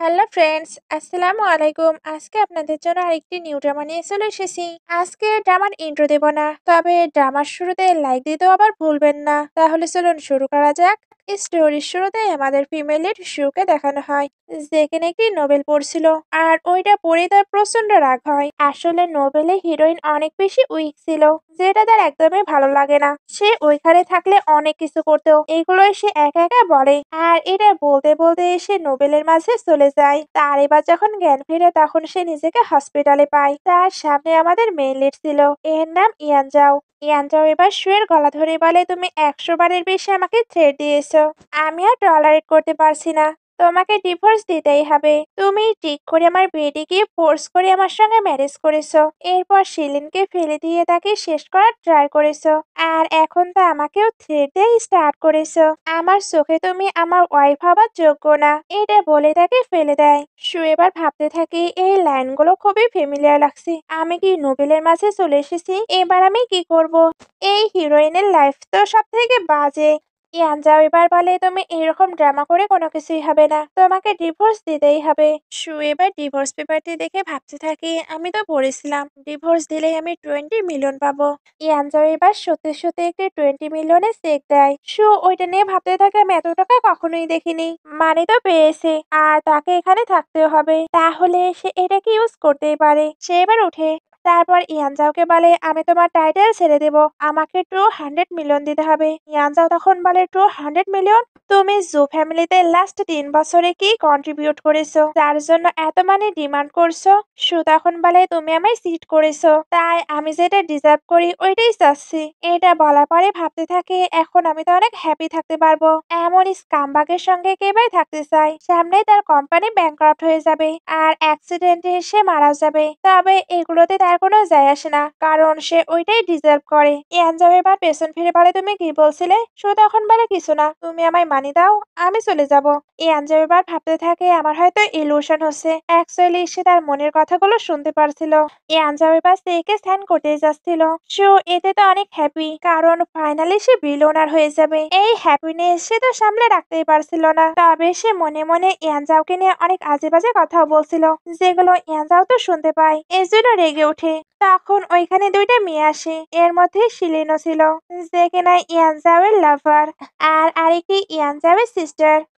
Hello friends, আসসালামু আলাইকুম। আজকে আপনাদের জন্য আরেকটি নিউ ড্রামা নিয়ে চলে এসেছি। আজকে ড্রামার ইন্ট্রো দেব না, তবে ড্রামার শুরুতে লাইক দিতেও আবার ভুলবেন না। তাহলে চলুন শুরু করা যাক। স্টোরির শুরুতে আমাদের ফিমেল লিড শুকে দেখানো হয়, যেখানে একটি নোবেল পড়ছিল, আর ওইটা পড়ে তার প্রচন্ড রাগ হয়। আসলে নোবেলে হিরোইন অনেক বেশি উইক ছিল, যেটা তার একদমই ভালো লাগে না। সে ওইখানে থাকলে অনেক কিছু করতো, এগুলোই সে একা একা বলে। আর এটা বলতে বলতে সে নোবেলের মাঝে চলে যায়। তার এবার যখন জ্ঞান ফিরে, তখন সে নিজেকে হসপিটালে পায়। তার সামনে আমাদের মেইন লিড ছিল, এর নাম ইয়ানজাও। ইয়ানজাও এবার শুয়ের গলা ধরে বলে, তুমি 100 বারের বেশি আমাকে থ্রেট দিয়েছো, আমি আর টলারেট করতে পারছি না। তোমাকে ডিভোর্স দিতেই হবে। তুমি ঠিক করে আমার বেডে গিয়ে ফোর্স করে আমার সঙ্গে ম্যারেজ করেছো, এরপর শিলিনকে ফেলে দিয়ে তাকে শেষ করার ট্রাই করেছো, আর এখন তো আমাকেও থ্রেট দিয়ে স্টার্ট করেছো। আমার চোখে তুমি আমার ওয়াইফ হবার যোগ্য না, এটা বলে তাকে ফেলে দেয়। সু এবার ভাবতে থাকে, এই লাইনগুলো খুবই ফ্যামিলিয়ার লাগছে। আমি কি নোবেলের মাঝে চলে এসেছি? এবার আমি কি করব? এই হিরোইনের লাইফ তো সব থেকে বাজে। ইয়ানজাও এবার বলে, তুমি এরকম ড্রামা করে কোনো কিছুই হবে না, তোমাকে ডিভোর্স দিতেই হবে। সু এবার ডিভোর্স পেপারটি দেখে ভাবতে থাকে, আমি তো পড়েছিলাম ডিভোর্স দিলেই আমি 20 মিলিয়ন পাবো। ইয়ানজাও এবার সত্যি সত্যি একটি 20 মিলিয়নের চেক দেয়। সু ওইটা নিয়ে ভাবতে থাকে, আমি এত টাকা কখনোই দেখিনি। মানে তো পেয়েছে, আর তাকে এখানে থাকতেও হবে, তাহলে সে এটাকে ইউজ করতেই পারে। সে এবার উঠে, তারপর ইয়ানজাওকে বলে, আমি তোমার টাইটেল ছেড়ে দেব, আমাকে 200 মিলিয়ন দিতে হবে। ইয়ানজাও তখন বলে, 200 মিলিয়ন? তুমি জু ফ্যামিলিতে লাস্ট 3 বছরে কি কন্ট্রিবিউট করেছো, যার জন্য এত মানি ডিমান্ড করছো? সু তখন বলে, তুমি আমায় চিট করেছো, তাই আমি যেটা ডিজার্ভ করি ওইটাই চাচ্ছি। এটা বলার পরে ভাবতে থাকে, এখন আমি তো অনেক হ্যাপি থাকতে পারবো। এমন স্কামবাগের সঙ্গে কে ভাই থাকতে চায়? সামনেই তার কোম্পানি ব্যাংক্রাফট হয়ে যাবে, আর অ্যাক্সিডেন্টে সে মারা যাবে। তবে এগুলোতে তার কোনো যায় আসে না, কারণ সে ওইটাই ডিজার্ভ করে। ইয়ানজাও এবার পেছন ফিরে বলে, তুমি কি বলছিলে? সু তখন বলে, কিছু না, তুমি আমায় মানি দাও, আমি চলে যাব। ইয়ানজাও এবার ভাবতে থাকে, আমার হয়তো ইলুশন হচ্ছে। অ্যাকচুয়ালি সে তার মনের কথাগুলো শুনতে পারছিল। ইয়ানজাও এবার সেকে স্ট্যান্ড করতে যাচ্ছিল। সো এতে তো অনেক হ্যাপি, কারণ ফাইনালি সে বিলিয়নার হয়ে যাবে। এই হ্যাপিনেস সে তো সামলে রাখতেই পারছিল না। তবে সে মনে মনে ইয়ানজাওকে নিয়ে অনেক আজে বাজে কথাও বলছিল, যেগুলো ইয়ানজাও তো শুনতে পায়, এর জন্য রেগে ওঠে। তখন ওইখানে দুইটা মেয়ে আসে, এর মধ্যে শিলিনও ছিল, যে কিনা ইয়ানজাওয়ের লাভার, আর আরেকটি ইয়ানজাওয়ের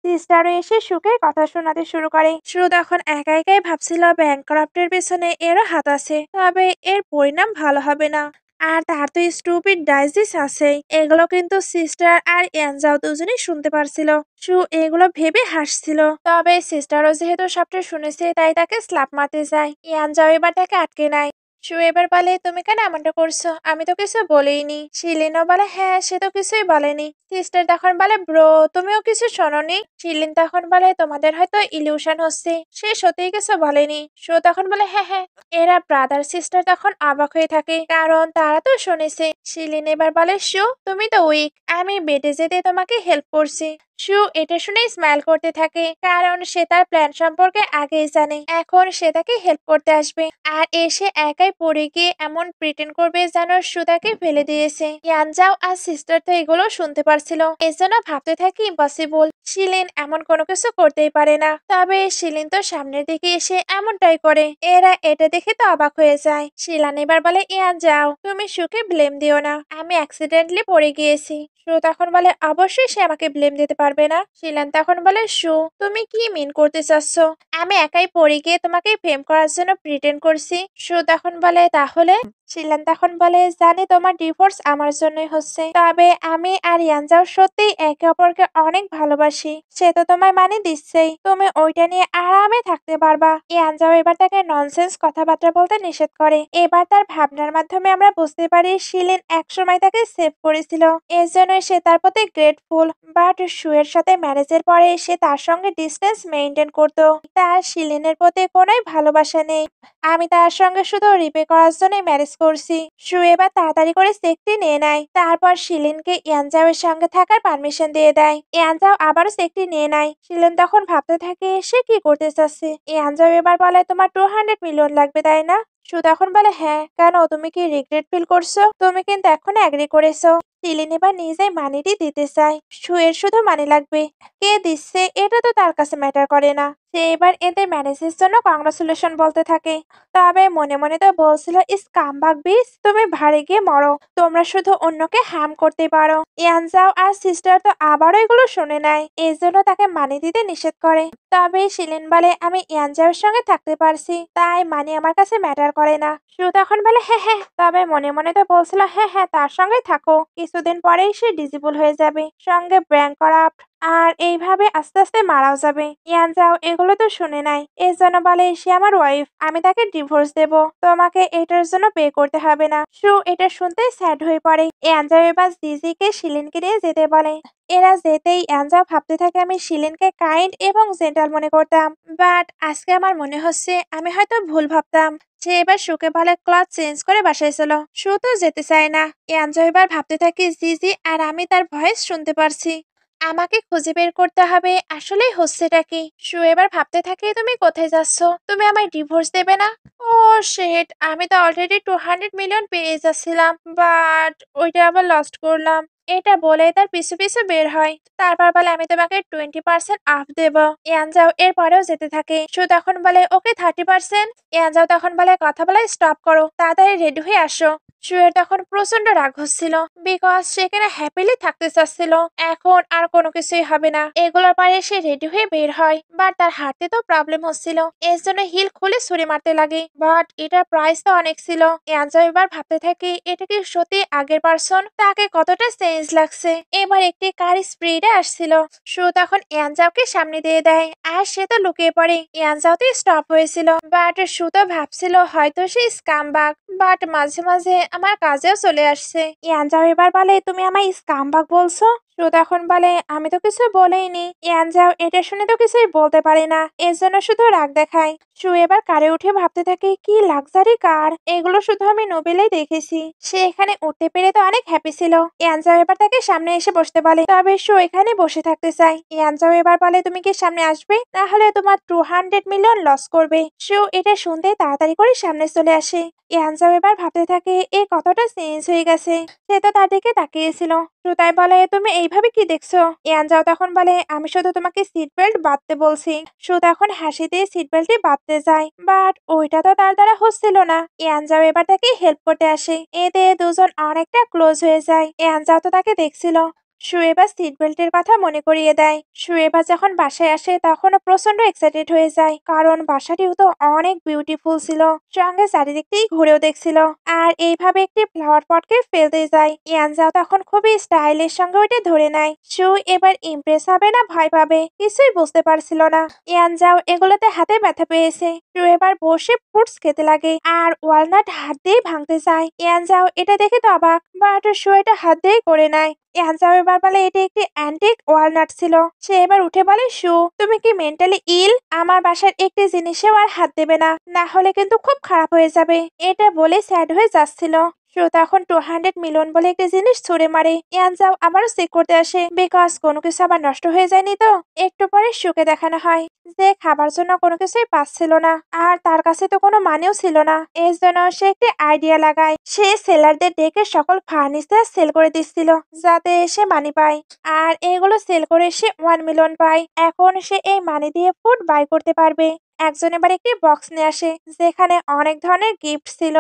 সিস্টারও এসে সুখের কথা শোনাতে শুরু করে। সু তখন একা একাই ভাবছিল, ব্যাংক্রাফটের পেছনে এরও হাত আছে, তবে এর পরিণাম ভালো হবে না। আর তার তো স্টুপিড ডাইজিস আছে। এগুলো কিন্তু সিস্টার আর ইয়ানজাও দুজনেই শুনতে পারছিল। সু এগুলো ভেবে হাসছিল। তবে সিস্টারও যেহেতু সবটা শুনেছে, তাই তাকে স্ল্যাপ মারতে যায়। ইয়ানজাও এবার তাকে আটকে নেয়। সু এবার বলে, তুমি কেন এমনটা করছো? আমি তো কিছু বলেইনি। শিলিনও বলে, হ্যাঁ সে তো কিছুই বলেনি। সিস্টার তখন বলে, ব্রো তুমিও কিছু শোনোনি? শিলিন তখন বলে, তোমাদের হয়তো ইলিউশন হচ্ছে, সে সত্যিই কিছু বলেনি। সু তখন বলে, হ্যাঁ হ্যাঁ। এরা ব্রাদার সিস্টার তখন অবাক হয়ে থাকে, কারণ তারা তো শুনেছে। শিলিন এবার বলে, সু তুমি তো উইক, আমি বেডে যেতে তোমাকে হেল্প করছি। সু এটা শুনে স্মাইল করতে থাকে, কারণ সে তার প্ল্যান সম্পর্কে আগেই জানে। এখন সে তাকে হেল্প করতে আসবে, আর এসে একাই পড়ে গিয়ে এমন প্রিটেন্ড করবে যেন সু তাকে ফেলে দিয়েছে। ইয়ানজাও আর সিস্টার তো এগুলো শুনতে পারছিল, এজন্য ভাবতে থাকি ইম্পসিবল, শিলিন এমন কোনো কিছু করতেই পারে না। তবে শিলিন তো সামনের দিকে এসে এমনটাই করে। এরা এটা দেখে তো অবাক হয়ে যায়। শিলান এবার বলে, ইয়ানজাও তুমি সুকে ব্লেম দিও না, আমি অ্যাক্সিডেন্টলি পড়ে গিয়েছি। সু তখন বলে, অবশ্যই সে আমাকে ব্লেম দিতে পারবে না। শিলান তখন বলে, সু তুমি কি মিন করতে চাচ্ছ? আমি একাই পড়ে গিয়ে তোমাকে ফেম করার জন্য প্রিটেন্ড করছি। সু তখন বলে, তাহলে? শিলান তখন বলে, জানি তোমার ডিভোর্স আমার জন্যই হচ্ছে, তবে আমি আর ইয়ানজাও সত্যি একে অপরকে অনেক ভালোবাসি। সে তো তোমায় মানে দিচ্ছেই, তুমি ওইটা নিয়ে আরামে থাকতে পারবা। ইয়ানজাও এবার তাকে ননসেন্স কথাবার্তা বলতে নিষেধ করে। এবার তার ভাবনার মাধ্যমে আমরা বুঝতে পারি, শিলিন একসময় তাকে সেভ করেছিল, এর জন্যই সে তার প্রতি গ্রেটফুল। বাট সুয়ের সাথে ম্যারেজের পরে সে তার সঙ্গে ডিস্টেন্স মেনটেন করতো। তার শিলিনের প্রতি কোনোই ভালোবাসা নেই। আমি তার সঙ্গে শুধু রিপে করার জন্যই ম্যারেজ করছি। সু এবার তাড়াতাড়ি করে চেকটি নিয়ে নেয়, তারপর শিলিনকে ইয়ানজাওয়ের সঙ্গে থাকার পারমিশন দিয়ে দেয়। ইয়ানজাও আবারও চেকটি নিয়ে নেয়। শিলিন তখন ভাবতে থাকে, সে কি করতে চাচ্ছে। ইয়ানজাও এবার বলে, তোমার 200 মিলিয়ন লাগবে তাই না? সু তখন বলে, হ্যাঁ কেন, তুমি কি রিগ্রেট ফিল করছো? তুমি কিন্তু এখন এগ্রি করেছো। শিলিন এবার নিজেই মানিটি দিতে চায়। সুয়ের শুধু মানি লাগবে, কে দিচ্ছে এটা তো তার কাছে ম্যাটার করে না। সে এবার এদের ম্যানেজের জন্য কংগ্রাচুলেশন বলতে থাকে। তবে মনে মনে তো বলছিল, স্কামবাগ বিচ, তুমি ভাড়ে গিয়ে মরো, তোমরা শুধু অন্যকে হার্ম করতে পারো। ইয়ানজাও আর সিস্টার তো আবারও এগুলো শুনে নেয়, এই জন্য তাকে মানি দিতে নিষেধ করে। তবে শিলিন বলে, আমি ইয়ানজাওয়ের সঙ্গে থাকতে পারছি, তাই মানি আমার কাছে ম্যাটার করে না। সু তখন বলে, হ্যাঁ হ্যাঁ, তবে মনে মনে তো বলছিল, হ্যাঁ হ্যাঁ তার সঙ্গেই থাকো, কিছুদিন পরেই সে ডিজেবল হয়ে যাবে, সঙ্গে ব্যাংক করাপ্ট, আর এইভাবে আস্তে আস্তে মারাও যাবে। ইয়ানজাও এগুলো তো শুনে নাই, এর জন্য বলে, সে আমার ওয়াইফ, আমি তাকে ডিভোর্স দেব, তোমাকে এটার জন্য পে করতে হবে না। সু এটা শুনতে স্যাড হয়ে পড়ে। ইয়ানজাও এবার জিজিকে শিলিনকে নিয়ে যেতে বলে। এরা যেতেই ইয়ানজাও ভাবতে থাকে, আমি শিলিনকে কাইন্ড এবং জেন্টাল মনে করতাম, বাট আজকে আমার মনে হচ্ছে আমি হয়তো ভুল ভাবতাম। সে এবার সুকে বলে ক্লথ চেঞ্জ করে বাসায় চলো। সু তো যেতে চায় না। ইয়ানজাও এবার ভাবতে থাকে, জিজি আর আমি তার ভয়েস শুনতে পারছি, আমাকে খুঁজে বের করতে হবে আসলেই হচ্ছেটা কি। সু এবার ভাবতে থাকে, তুমি কোথায় যাচ্ছ? তুমি আমায় ডিভোর্স দেবে না? ও শেট, আমি তো অলরেডি 200 মিলিয়ন পেয়ে যাচ্ছিলাম, বাট ওইটা আবার লস্ট করলাম। এটা বলে তার পিছু পিছু বের হয়। তারপর বলে, আমি তোমাকে 20% অফ দেব। ইয়ানজাও এর পরেও যেতে থাকে। সু তখন বলে, ওকে 30%। ইয়ানজাও তখন বলে, কথা বলে স্টপ করো, তাড়াতাড়ি রেডি হয়ে আসো। সুয়ের তখন প্রচন্ড রাগ হচ্ছিল, বিকজ সেখানে হ্যাপিলি থাকতে চাচ্ছিল। এখন আর কোনো কিছুই হবে না। এগুলোর পরে সে রেডি হয়ে বের হয়, বাট তার হাঁটতে তো প্রবলেম হচ্ছিল, এর জন্য হিল খুলে ছুরি মারতে লাগে, বাট এটার প্রাইস তো অনেক ছিল। ইয়ানজাও এবার ভাবতে থাকে, এটা কি সত্যি আগের পার্সন? তাকে কতটা চেঞ্জ লাগছে। এবার একটি কার স্পিডে আসছিল। সু তখন ইয়ানজাওকে সামনে দিয়ে দেয়, আর সে তো লুকিয়ে পড়ে। ইয়ানজাও তো স্টপ হয়েছিল, বাট সু তো ভাবছিল হয়তো সে স্কামবাগ, বাট মাঝে মাঝে আমার কাজেও চলে আসছে। ইয়ানজাও এবার বলে, তুমি আমায় স্কামবাগ বলছো? সু তখন বলে, আমি তো কিছু বলেইনি। ইয়ানজাও এটা শুনে তো কিছুই বলতে পারে না, এর জন্য শুধু রাগ দেখায়। সু এবার কারে উঠে ভাবতে থাকে, কি লাক্সারি কার, এগুলো শুধু আমি নোবেলেই দেখেছি। সে এখানে উঠতে পেরে তো অনেক হ্যাপি ছিল। ইয়ানজাও এবার তাকে সামনে এসে বসতে বলে, তবে সু এখানে বসে থাকতে চায়। ইয়ানজাও এবার বলে, তুমি কি সামনে আসবে, তাহলে তোমার 200 মিলিয়ন লস করবে। সু এটা শুনতে তাড়াতাড়ি করে সামনে চলে আসে। ইয়ানজাও এবার ভাবতে থাকে, এ কতটা চেঞ্জ হয়ে গেছে। সে তো তার দিকে তাকিয়েছিল। সু তাই বলে, তুমি এইভাবে কি দেখছো? ইয়ানজাও তখন বলে, আমি শুধু তোমাকে সিট বেল্ট বাঁধতে বলছি। সু তখন হাসি দিয়ে সিট বেল্টটি বাঁধতে যায়, বাট ওইটা তো তার দ্বারা হচ্ছিল না। ইয়ানজাও এবার তাকে হেল্প করতে আসে, এতে দুজন অনেকটা ক্লোজ হয়ে যায়। ইয়ানজাও তো তাকে দেখছিল। সু এবার সিট বেল্টের কথা মনে করিয়ে দেয়। সু এবার যখন বাসায় আসে তখনও প্রচন্ড এক্সাইটেড হয়ে যায়, কারণ বাসাটিও তো অনেক বিউটিফুল ছিল, সঙ্গে চারিদিকটি ঘুরেও দেখছিল, আর এইভাবে একটি ফ্লাওয়ার পটকে ফেলতে যায়। ইয়ানজাও তখন খুবই স্টাইলের সঙ্গে ওইটা ধরে নেয়। সু এবার ইমপ্রেস হবে না ভয় পাবে কিছুই বুঝতে পারছিল না। ইয়ানজাও এগুলোতে হাতে ব্যথা পেয়েছে। সু এবার বসে ফ্রুটস খেতে লাগে, আর ওয়ালনাট হাত দিয়ে ভাঙতে চায়। ইয়ানজাও এটা দেখে তো অবাক, বাট সু এটা হাত দিয়েই করে নেয়। ইয়ানজাও এবার বলে, এটি একটি অ্যান্টিক ওয়ালনাট ছিল। সে এবার উঠে বলে, সু তুমি কি মেন্টালি ইল? আমার বাসার একটি জিনিসেও আর হাত দেবে না, না হলে কিন্তু খুব খারাপ হয়ে যাবে। এটা বলে স্যাড হয়ে যাচ্ছিল। সো তখন 200 মিলিয়ন বলে একটি জিনিস ছুড়ে মারে। ইয়ানজাও আবারও চেক করতে আসে, বিকজ কোনো কিছু আবার নষ্ট হয়ে যায়নি তো। একটু পরে সুকে দেখানো হয় যে খাবার জন্য কোনো কিছুই পাচ্ছিল না, আর তার কাছে তো কোনো মানিও ছিল না। এর জন্য সে একটি আইডিয়া লাগায়, সে সেলারদের ডেকে সকল ফার্নিচার সেল করে দিচ্ছিল, যাতে সে মানি পায়। আর এগুলো সেল করে সে 1 মিলিয়ন পায়। এখন সে এই মানি দিয়ে ফুড বাই করতে পারবে। একজন এবার একটি বক্স নিয়ে আসে, যেখানে অনেক ধরনের গিফট ছিল।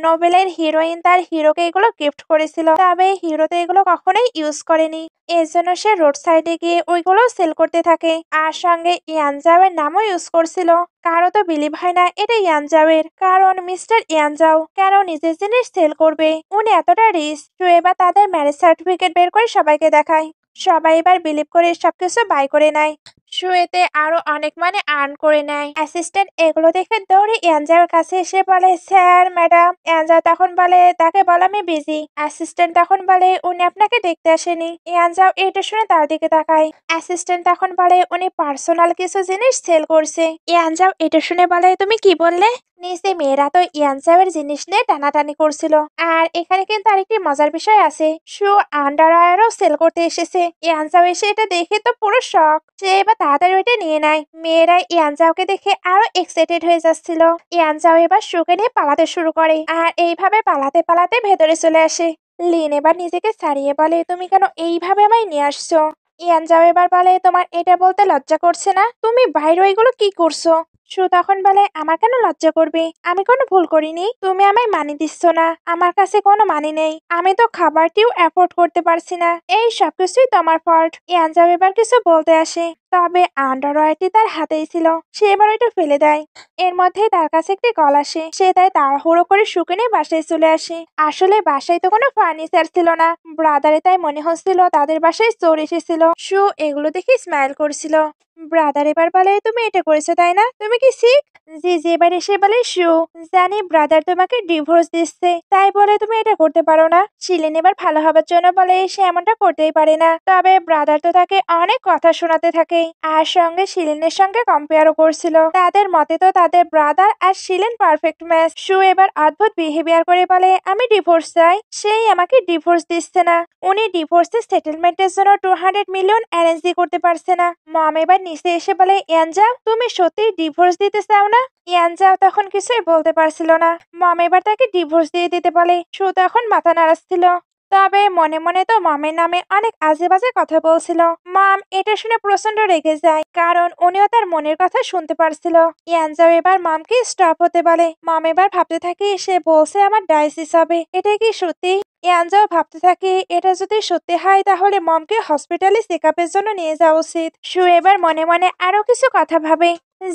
নোবেলের হিরোইন তার হিরোকে এগুলো গিফট করেছিল, তবে হিরো তো এগুলো কখনোই ইউজ করেনি। এর জন্য সে রোড সাইডে গিয়ে ওইগুলো সেল করতে থাকে, আর সঙ্গে ইয়ানজাওয়ের নামও ইউজ করছিল। কারো তো বিলিভ হয় না এটা ইয়ানজাওয়ের, কারণ মিস্টার ইয়ানজাও কেন নিজের জিনিস সেল করবে, উনি এতটা রিচ। তো এবার তাদের ম্যারেজ সার্টিফিকেট বের করে সবাইকে দেখায়। সবাই এবার বিলিভ করে সবকিছু বাই করে নেয়। শুয়েতে আরো অনেক মানে আর্ন করে নেয়। অ্যাসিস্ট্যান্ট এগুলো দেখে দৌড়ে ইয়ানজাওর কাছে এসে বলে, স্যার ম্যাডাম। ইয়ানজাও তখন বলে, তাকে বল আমি বিজি। অ্যাসিস্ট্যান্ট তখন বলে, উনি আপনাকে দেখতে আসেনি। ইয়ানজাও এটা শুনে তার দিকে তাকায়। অ্যাসিস্ট্যান্ট তখন বলে, উনি পার্সোনাল কিছু জিনিস সেল করছে। ইয়ানজাও এটা শুনে বলে, তুমি কি বললে? নিচে মেয়েরা তো ইয়ানচাওয়ের জিনিস নিয়ে টানাটানি করছিল। আর এখানে কিন্তু আরেকটি মজার বিষয় আছে, শু আন্ডারওয়্যারও সেল করতে এসেছে। ইয়ানচাও এসে এটা দেখে তো পুরো শক, সে এবার তাড়াতাড়ি ওইটা নিয়ে নেয়। মেয়েরা ইয়ানচাওকে দেখে আরো এক্সাইটেড হয়ে যাচ্ছিল। ইয়ানচাও এবার শুকে নিয়ে পালাতে শুরু করে, আর এইভাবে পালাতে পালাতে ভেতরে চলে আসে। লিন এবার নিজেকে ছাড়িয়ে বলে, তুমি কেন এইভাবে আমায় নিয়ে আসছো? ইয়ানচাও এবার বলে, তোমার এটা বলতে লজ্জা করছে না? তুমি বাইরে ওইগুলো কি করছো? সু তখন বলে, আমার কেন লজ্জা করবে? আমি কোনো ভুল করিনি, তুমি আমায় মানি দিচ্ছ না। আমার কাছে কোনো মানি নেই, আমি তো খাবারটিও অ্যাফোর্ড করতে পারছি না, এই সবকিছুই তোমার ফল্ট। ইয়ানচাও এবার কিছু বলতে আসে, তবে আন্ডারওয়্যারটি তার হাতেই ছিল, সে এবার ওইটা ফেলে দেয়। এর মধ্যেই তার কাছে একটি কল আসে, সে তাই তাড়াহুড়ো করে শুকে নিয়ে বাসায় চলে আসে। আসলে বাসায় তো কোনো ফার্নিচার ছিল না, ব্রাদারে তাই মনে হচ্ছিল তাদের বাসায় চোর এসেছিল। শু এগুলো দেখে স্মাইল করছিল। ব্রাদার এবার বলে, তুমি এটা করেছো তাই না? তুমি কি শিখ? জি এবার এসে বলে, শু জানি ব্রাদার তোমাকে ডিভোর্স দিচ্ছে, তাই বলে তুমি এটা করতে পারো না। শিলিন এবার ভালো হবার জন্য বলে সে এমনটা করতেই পারে না, তবে ব্রাদার তো তাকে অনেক কথা শোনাতে থাকে, আর সঙ্গে শিলিনের সঙ্গে কম্পেয়ারও করছিল। তাদের মতে তো তাদের ব্রাদার আর শিলিন পারফেক্ট ম্যাচ। শু এবার অদ্ভুত বিহেভিয়ার করে বলে, আমি ডিভোর্স চাই, সেই আমাকে ডিভোর্স দিচ্ছে না। উনি ডিভোর্সের সেটেলমেন্টের জন্য 200 মিলিয়ন অ্যারেঞ্জ করতে পারছে না। মম এবার নিচে এসে বলে, ইয়ানজাও তুমি সত্যি ডিভোর্স দিতে চাও না? ইয়ানজাও তখন কিছুই বলতে পারছিল না। মম এবার তাকে ডিভোর্স দিয়ে দিতে বলে। শু তখন মাথা নাড়াচ্ছিল, তবে মনে মনে তো মমের নামে অনেক আজে বাজে কথা বলছিল। মম এটা শুনে প্রচন্ড রেগে যায়, কারণ উনিও তার মনের কথা শুনতে পারছিল। ইয়ানজাও এবার মমকে স্টপ হতে বলে। মম এবার ভাবতে থাকে, সে বলছে আমার ডায়ালিসিস হবে, এটা কি সত্যি? ইয়ানজাও ভাবতে থাকে, এটা যদি সত্যি হয় তাহলে মমকে হসপিটালে চেকআপের জন্য নিয়ে যাওয়া উচিত। শু এবার মনে মনে আরো কিছু কথা ভাবে,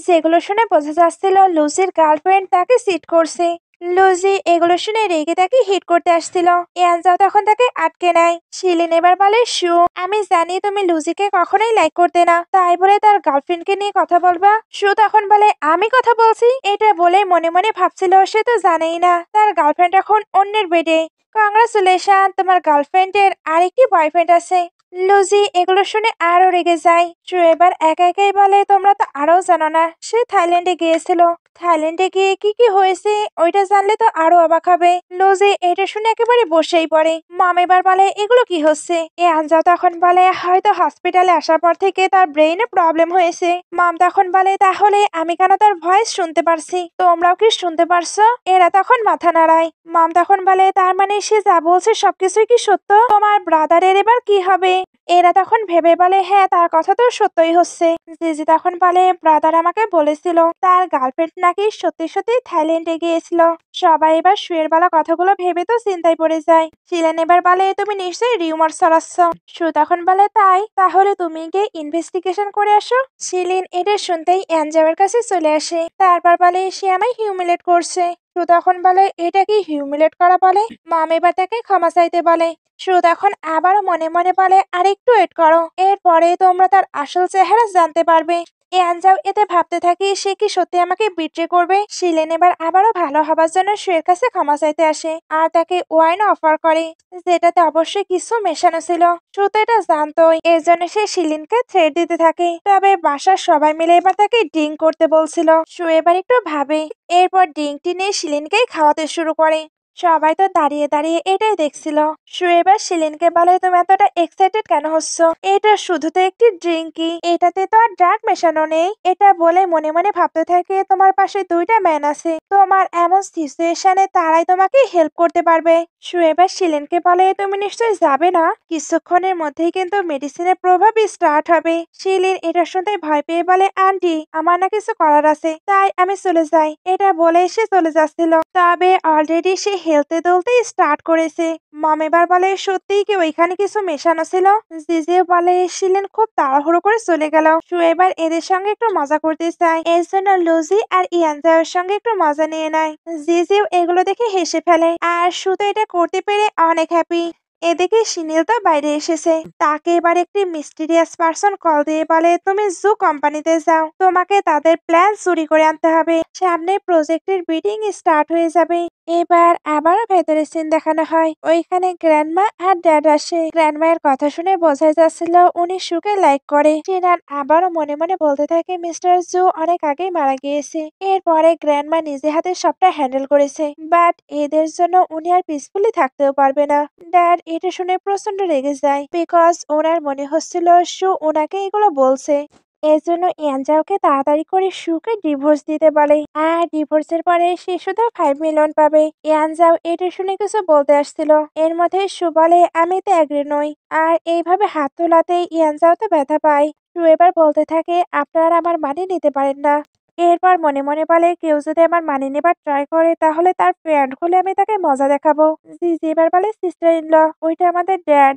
যেগুলো শুনে বোঝা যাচ্ছিল লুসির গার্লফ্রেন্ড তাকে চিট করছে। লুজি এগুলো শুনে রেগে তাকে হিট করতে আসছিল। ইয়ানজাও তখন তাকে আটকে নেয়। শিলিন এবার বলে, শু আমি জানি তুমি লুজিকে কখনোই লাইক করতে না, তাই বলে তার গার্লফ্রেন্ডকে নিয়ে কথা বলবা? শু তখন বলে, আমি কথা বলছি? এটা বলে মনে মনে ভাবছিল সে তো জানেই না তার গার্লফ্রেন্ড এখন অন্যের বেডে। কংগ্রাচুলেশন, তোমার গার্লফ্রেন্ডের আরেকটি বয়ফ্রেন্ড আছে। লুজি এগুলো শুনে আরো রেগে যায়। শু এবার একা একাই বলে, তোমরা তো আরো জানো না সে থাইল্যান্ডে গিয়েছিল। থাইল্যান্ডে গিয়ে কি কি হয়েছে ওইটা জানলে তো আরো অবাক হবে। লুজি এটা শুনে একেবারে বসেই পড়ে। মম এবার বলে, এগুলো কি হচ্ছে? আনজাও তখন বলে, হয়তো হসপিটালে আসার পর থেকে তার ব্রেইনে প্রবলেম হয়েছে। মম তখন বলে, তাহলে আমি কেন তার ভয়েস শুনতে পারছি, তোমরাও কি শুনতে পারছো? এরা তখন মাথা নাড়ায়। মম তখন বলে, তার মানে সে যা বলছে সবকিছুই কি সত্য? তোমার ব্রাদারের এবার কি হবে? এরা তখন ভেবে বলে, হ্যাঁ তার কথা তো সত্যই হচ্ছে। জিজি তখন বলে, ব্রাদার আমাকে বলেছিল তার গার্লফ্রেন্ড নাকি সত্যি সত্যি থাইল্যান্ডে গিয়েছিল। সবাই এবার শুয়ের বেলা কথাগুলো ভেবে তো চিন্তায় পড়ে যায়। শিলেন এবার বলে, তুমি নিশ্চয়ই রিউমার ছড়াচ্ছ। সু তখন বলে, তাই তাহলে তুমি গিয়ে ইনভেস্টিগেশন করে আসো। শিলিন এটা শুনতেই অ্যাঞ্জাওয়ের কাছে চলে আসে, তারপর বলে সে আমায় হিউমিলেট করছে। সু তখন বলে, এটা কি হিউমিলেট করা বলে? মম এবার তাকে ক্ষমা চাইতে বলে। সু তখন আবারও মনে মনে বলে, আর একটু ওয়েট করো, এরপরে তোমরা তার আসল চেহারা জানতে পারবে। ইয়ানজাও এতে ভাবতে থাকি, সে কি সত্যি আমাকে বিট্রে করবে? শিলেন এবার আবারও ভালো হবার জন্য শুয়ের কাছে ক্ষমা চাইতে আসে, আর তাকে ওয়াইন অফার করে, যেটাতে অবশ্যই কিছু মেশানো ছিল। সু তো এটা জানতোই, এর জন্য সে শিলিনকে থ্রেট দিতে থাকে। তবে বাসার সবাই মিলে এবার তাকে ড্রিঙ্ক করতে বলছিল। সু এবার একটু ভাবে, এরপর ড্রিঙ্কটি নিয়ে শিলিনকেই খাওয়াতে শুরু করে। সবাই তো দাঁড়িয়ে দাঁড়িয়ে এটাই দেখছিল। সু এবার শিলিনকে বলে, তুমি এতটা এক্সাইটেড কেন হচ্ছ? এটা শুধু তো একটি ড্রিঙ্কই, এটাতে তো আর ড্রাগ মেশানো নেই। এটা বলে মনে মনে ভাবতে থাকে, তোমার পাশে দুইটা ম্যান আছে, তোমার এমন সিচুয়েশনে তারাই তোমাকে হেল্প করতে পারবে। সু এবার শিলিনকে বলে, তুমি নিশ্চয়ই যাবে না? কিছুক্ষণের মধ্যেই কিন্তু মেডিসিনের প্রভাবই স্টার্ট হবে। শিলিন এটা শুনতে ভয় পেয়ে বলে, আন্টি আমার না কিছু করার আছে, তাই আমি চলে যাই। এটা বলে সে চলে যাচ্ছিল, তবে অলরেডি সে হেলতে দুলতে স্টার্ট করেছে। মম এবার বলে, সত্যিই কি ওইখানে কিছু মেশানো ছিল? জিজিও বলে, শিলিন খুব তাড়াহুড়ো করে চলে গেল। সু এবার এদের সঙ্গে একটু মজা করতে চায়, এর জন্য লুজি আর ইয়ানজাওয়ের সঙ্গে একটু মজা নিয়ে নেয়। জিজিও এগুলো দেখে হেসে ফেলে, আর সু তো এটা করতে পেরে অনেক হ্যাপি। এদিকে শিনিল তো বাইরে এসেছে। তাকে এবার একটি মিস্টিরিয়াস পার্সন কল দিয়ে বলে, তুমি জু কোম্পানিতে যাও, তোমাকে তাদের প্ল্যান চুরি করে আনতে হবে, সামনে প্রজেক্টের বিডিং স্টার্ট হয়ে যাবে। এবার আবারও ভেতরে সিন দেখানো হয়। ওইখানে গ্র্যান্ডমা আর ড্যাড আসে। গ্র্যান্ডমায়ের কথা শুনে বোঝাই যাচ্ছিল উনি সুখে লাইক করে। সিনান আবারও মনে মনে বলতে থাকে, মিস্টার জু অনেক আগেই মারা গিয়েছে। এরপরে গ্র্যান্ডমা নিজে হাতে সবটা হ্যান্ডেল করেছে, বাট এদের জন্য উনি আর পিসফুলি থাকতেও পারবে না। ড্যাড এটা শুনে প্রচন্ড রেগে যায়, বিকজ ওনার মনে হচ্ছিল সু ওনাকে এগুলো বলছে। এজন্য ইয়ানজাওকে তাড়াতাড়ি করে সুকে ডিভোর্স দিতে বলে, আর ডিভোর্সের পরে সে শুধু 5 মিলিয়ন পাবে। ইয়ানজাও এটা শুনে কিছু বলতে আসছিল, এর মধ্যে সু বলে আমি এতে অ্যাগ্রি নই। আর এইভাবে হাত তোলাতেই ইয়ানজাও তো ব্যথা পায়। সু এবার বলতে থাকে, আপনারা আমার মানি নিতে পারেন না। এরপর মনে মনে বলে, কেউ যদি আমার মানি নেবার ট্রাই করে তাহলে তার প্যান্ট খুলে আমি তাকে মজা দেখাবো। জি জি এবার বলে, সিস্টার ইন ল, ওইটা আমাদের ড্যাড।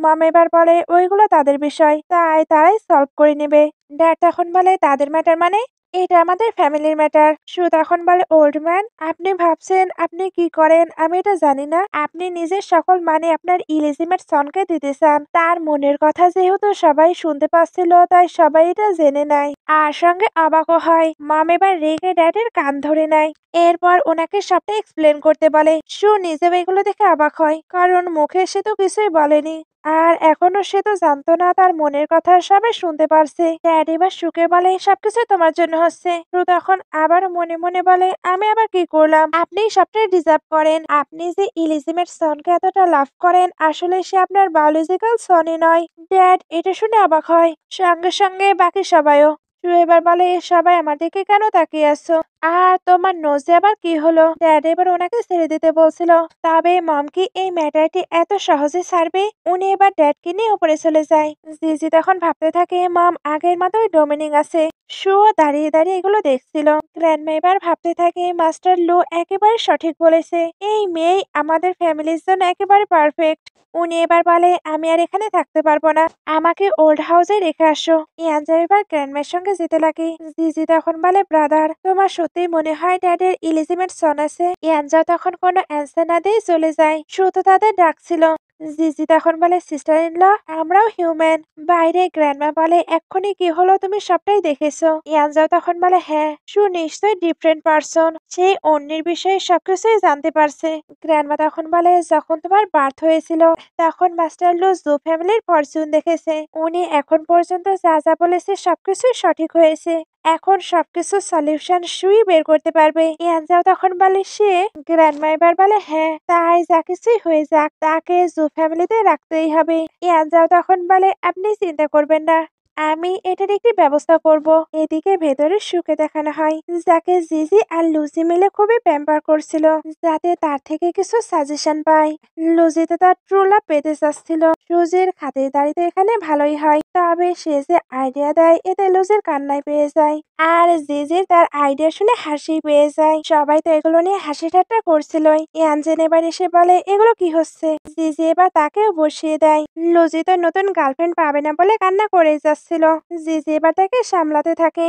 মম এবার বলে, ওইগুলো তাদের বিষয়, তাই তারাই সলভ করে নেবে। ড্যাড তখন বলে, তাদের ম্যাটার মানে? এটা আমাদের ফ্যামিলির ম্যাটার। সু তখন বলে, ওল্ড ম্যান, আপনি ভাবছেন আপনি কি করেন আমি এটা জানি না? আপনি নিজের সকল মানে আপনার ইলিজিমেট সনকে দিতে চান। তার মনের কথা যেহেতু সবাই শুনতে পাচ্ছিল, তাই সবাই এটা জেনে নেয়, আর সঙ্গে অবাকও হয়। মম এবার রেগে ড্যাডের কান ধরে নেয়। এরপর ওনাকে সবটা এক্সপ্লেন করতে বলে। সু নিজেও এগুলো দেখে অবাক হয়, কারণ মুখে সে তো কিছুই বলেনি, আর এখনো সে তো জানতো না তার মনের কথা সবাই শুনতে পারছে। ড্যাড এবার সুকে বলে, সবকিছু তোমার জন্য হচ্ছে। সু তখন আবার মনে মনে বলে, আমি আবার কি করলাম? আপনি সবটাই ডিজার্ভ করেন। আপনি যে ইলিজিমেট সনকে এতটা লাভ করেন, আসলে সে আপনার বায়োলজিক্যাল সনই নয়। ড্যাড এটা শুনে অবাক হয়, সঙ্গে সঙ্গে বাকি সবাইও। সু এবার বলে, সবাই আমার দিকে কেন তাকিয়ে আছো? আর তোমার নোজে আবার কি হলো? ড্যাড এবার ওনাকে ছেড়ে দিতে বলছিল, তবে মম কি এই ম্যাটারটি এত সহজে ছাড়বে? উনি এবার ড্যাডকে নিয়ে উপরে চলে যায়। জিজি তখন ভাবতে থাকে, মম আগের মতোই ডোমিনিং আছে। সুও দাঁড়িয়ে দাঁড়িয়ে এগুলো দেখছিল। গ্র্যান্ডমা এবার ভাবতে থাকে, মাস্টার লু একেবারে সঠিক বলেছে, এই মেয়ে আমাদের ফ্যামিলির জন্য একেবারে পারফেক্ট। উনি এবার বলে, আমি আর এখানে থাকতে পারবো না, আমাকে ওল্ড হাউসে রেখে আসো। ইয়ানজা এবার গ্র্যান্ডমার সঙ্গে যেতে লাগে। জিজি তখন বলে, ব্রাদার তোমার সত্যি মনে হয় ড্যাডের ইলিজিমেট সন আছে? ইয়ানজা তখন কোনো অ্যান্সার না দিয়ে চলে যায়। শুধু তাদের ডাকছিল। জিজি তখন বলে, সিস্টার ইন ল, আমরাও হিউম্যান। বাইরে গ্র্যান্ডমা বলে, এক্ষুনি কি হলো তুমি সবটাই দেখেছো? ইয়ানজাও তখন বলে, হ্যাঁ, সু নিশ্চয়ই ডিফারেন্ট পারসন, সে অন্যের বিষয়ে সবকিছুই জানতে পারছে। গ্র্যান্ডমা তখন বলে, যখন তোমার বার্থ হয়েছিল তখন মাস্টার লু জু ফ্যামিলির ফরচুন দেখেছে। উনি এখন পর্যন্ত যা যা বলেছে সবকিছুই সঠিক হয়েছে। এখন সবকিছু সলিউশন সুই বের করতে পারবে। ইয়ানজাও তখন বলে, সে? গ্র্যান্ডমা এবার বলে, হ্যাঁ, তাই যা কিছুই হয়ে যাক তাকে জু ফ্যামিলিতে রাখতেই হবে। ইয়ানজাও তখন বলে, আপনি চিন্তা করবেন না, আমি এটার একটি ব্যবস্থা করব। এদিকে ভেতরে সুকে দেখানো হয়, যাকে জিজি আর লুজি মিলে খুবই প্যাম্পার করছিল, যাতে তার থেকে কিছু সাজেশন পায়। লুজিতে তার ট্রু লাভ পেতে চাচ্ছিল। লুজির খাতিরদারি তো এখানে ভালোই হয়, তবে সে যে আইডিয়া দেয় এতে লুজির কান্নায় পেয়ে যায়, আর জিজির তার আইডিয়া শুনে হাসি পেয়ে যায়। সবাই তো এগুলো নিয়ে হাসি ঠাট্টা করছিল। ইয়ানজেন এবার এসে বলে, এগুলো কি হচ্ছে? জিজি এবার তাকেও বসিয়ে দেয়। লুজি তো নতুন গার্লফ্রেন্ড পাবে না বলে কান্না করে যাচ্ছিল। জিজি এবার তাকে সামলাতে থাকে।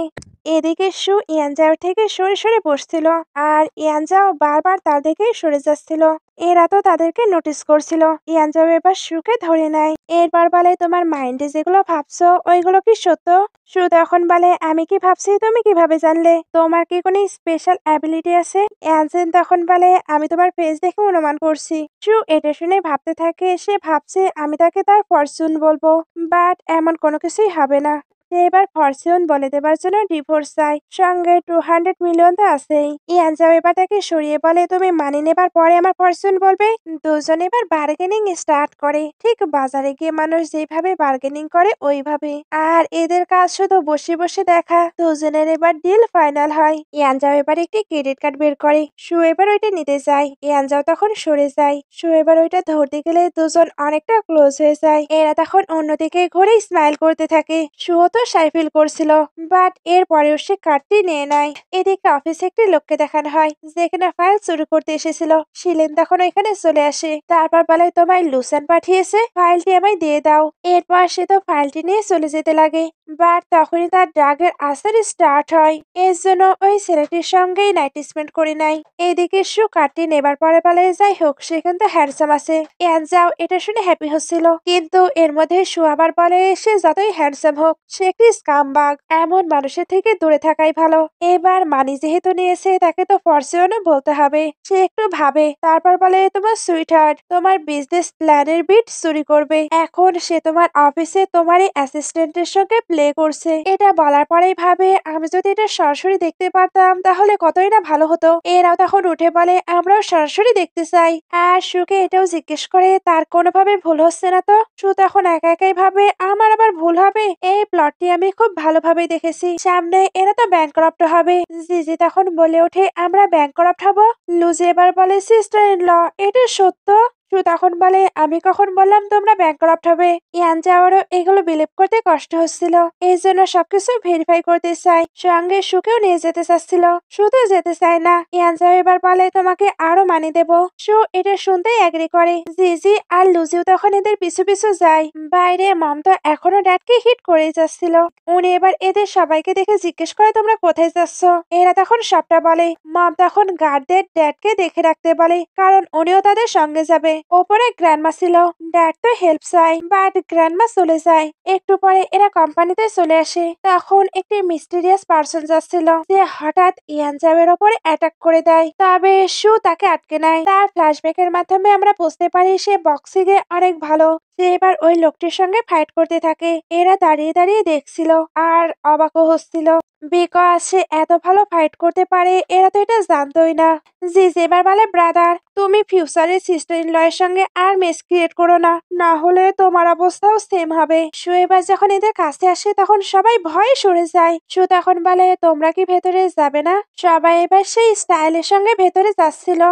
এদিকে সু ইয়ানজাও থেকে সরে সরে বসছিল, আর ইয়ানজাও বারবার তার দিকেই সরে যাচ্ছিল। এরা তো তাদেরকে নোটিস করছিল। ইয়ানজাও এবার সুকে ধরে নেয়। এরপর বলে, তোমার মাইন্ডে যেগুলো ভাবছো ওইগুলো কি সত্য? সু তখন বলে, আমি কি ভাবছি তুমি কিভাবে জানলে? তোমার কি কোনো স্পেশাল অ্যাবিলিটি আছে? ইয়ানজেন তখন বলে, আমি তোমার ফেস দেখে অনুমান করছি। সু এটা শুনে ভাবতে থাকে, সে ভাবছে আমি তাকে তার ফরচুন বলবো, বাট এমন কোনো কিছুই হবে না। সে এবার ফরচুন বলে দেবার জন্য ডিভোর্স চায়, সঙ্গে 200 মিলিয়ন তো আছেই। ইয়ানজাও এবার তাকে সরিয়ে বলে, তুমি মানি নেবার পরে আমার ফরচুন বলবে। দুজন এবার বার্গেনিং স্টার্ট করে, ঠিক বাজারে গিয়ে মানুষ যেভাবে বার্গেনিং করে ওইভাবে। আর এদের কাজ শুধু বসে বসে দেখা। দুজনের এবার ডিল ফাইনাল হয়। ইয়ানজাও এবার একটি ক্রেডিট কার্ড বের করে, সু এবার ওইটা নিতে যায়। ইয়ানজাও তখন সরে যায়। সু এবার ওইটা ধরতে গেলে দুজন অনেকটা ক্লোজ হয়ে যায়। এরা তখন অন্যদিকে ঘুরে স্মাইল করতে থাকে। সুও তো সাই ফিল করছিল, বাট এর পরেও সে কার্ডটি নিয়ে নেয়। এদিকে অফিসে একটি লোককে দেখানো হয়, যেখানে ফাইল চুরি করতে এসেছিল। শিলেন তখন ওইখানে চলে আসে, তারপর বলে, তোমায় লুসান পাঠিয়েছে, ফাইলটি আমায় দিয়ে দাও। এরপর সে তো ফাইলটি নিয়ে চলে যেতে লাগে। বাট তখনই তার ড্রাগের আসর স্টার্ট হয়। এর জন্য ওই ছেলেটির সঙ্গেই নাইট স্পেন্ড করে নাই। এদিকে সু কার্ডটি নেবার পরে বলে যাই হোক সে কিন্তু হ্যান্ডসাম আছে। ইয়ানজাও এটা শুনে হ্যাপি হচ্ছিল, কিন্তু এর মধ্যে সু আবার বলে সে যতই হ্যান্ডসাম হোক সে একটি স্কামবাগ, এমন মানুষের থেকে দূরে থাকাই ভালো। এবার মানি যেহেতু নিয়েছে তাকে তো ফরসিওনও বলতে হবে। সে একটু ভাবে, তারপর বলে তোমার সুইট হার্ট তোমার বিজনেস প্ল্যানের বিট চুরি করবে, এখন সে তোমার অফিসে তোমারই অ্যাসিস্ট্যান্টের সঙ্গে প্লে করছে। এটা বলার পরেই ভাবে আমি যদি এটা সরাসরি দেখতে পারতাম তাহলে কতই না ভালো হতো। এরাও তখন উঠে বলে আমরাও সরাসরি দেখতে চাই। আর সুকে এটাও জিজ্ঞেস করে তার কোনোভাবে ভুল হচ্ছে না তো। সু তখন একা একাই ভাবে আমার আবার ভুল হবে, এই প্লটটি আমি খুব ভালোভাবে দেখেছি, সামনে এরা তো ব্যাংকরাপ্ট হবে। জিজি তখন বলে ওঠে আমরা ব্যাংকরাপ্ট হব। লুজি এবার বলে সিস্টার ইন ল এটা সত্য? সু তখন বলে আমি কখন বললাম তোমরা ব্যাংকরাপ্ট হবে। ইয়ান যাওয়ারও এগুলো বিলিভ করতে কষ্ট হচ্ছিল, এই জন্য সবকিছু ভেরিফাই করতে চাই, সঙ্গে সুকেও নিয়ে যেতে চাচ্ছিল। সু তো যেতে চায় না। ইয়ান যাও এবার বলে তোমাকে আরো মানি দেব। সু এটা শুনতেই এগ্রি করে। জিজি আর লুজিও তখন এদের পিছু পিছু যায়। বাইরে মমতা এখনো ড্যাডকে হিট করেই যাচ্ছিল। উনি এবার এদের সবাইকে দেখে জিজ্ঞেস করে তোমরা কোথায় যাচ্ছ। এরা তখন সবটা বলে। মম তখন গার্ডদের ড্যাডকে দেখে রাখতে বলে, কারণ উনিও তাদের সঙ্গে যাবে। ওপরে গ্র্যান্ডমা ছিল, ড্যাড তো হেল্প চাই, বাট গ্র্যান্ডমা চলে যায়। একটু পরে এরা কোম্পানিতে চলে আসে। তখন একটি মিস্টিরিয়াস পার্সন যাচ্ছিল, যে হঠাৎ ইয়ানজাওয়ের ওপরে অ্যাটাক করে দেয়। তবে সু তাকে আটকে নেয়। তার ফ্ল্যাশব্যাকের মাধ্যমে আমরা বুঝতে পারি সে বক্সিং এ অনেক ভালো। সে এবার ওই লোকটির সঙ্গে ফাইট করতে থাকে। এরা দাঁড়িয়ে দাঁড়িয়ে দেখছিল আর অবাকও হচ্ছিল, বিকজ সে এত ভালো ফাইট করতে পারে, এরা তো এটা জানতোই না। জিজি এবার বলে ব্রাদার তুমি ফিউচারের সিস্টার ইন ল এর সঙ্গে আর মেস ক্রিয়েট করো না, না হলে তোমার অবস্থাও সেম হবে। সু এবার যখন এদের কাছে আসে তখন সবাই ভয়ে সরে যায়। সু তখন বলে তোমরা কি ভেতরে যাবে না? সবাই এবার সেই স্টাইলের সঙ্গে ভেতরে যাচ্ছিল।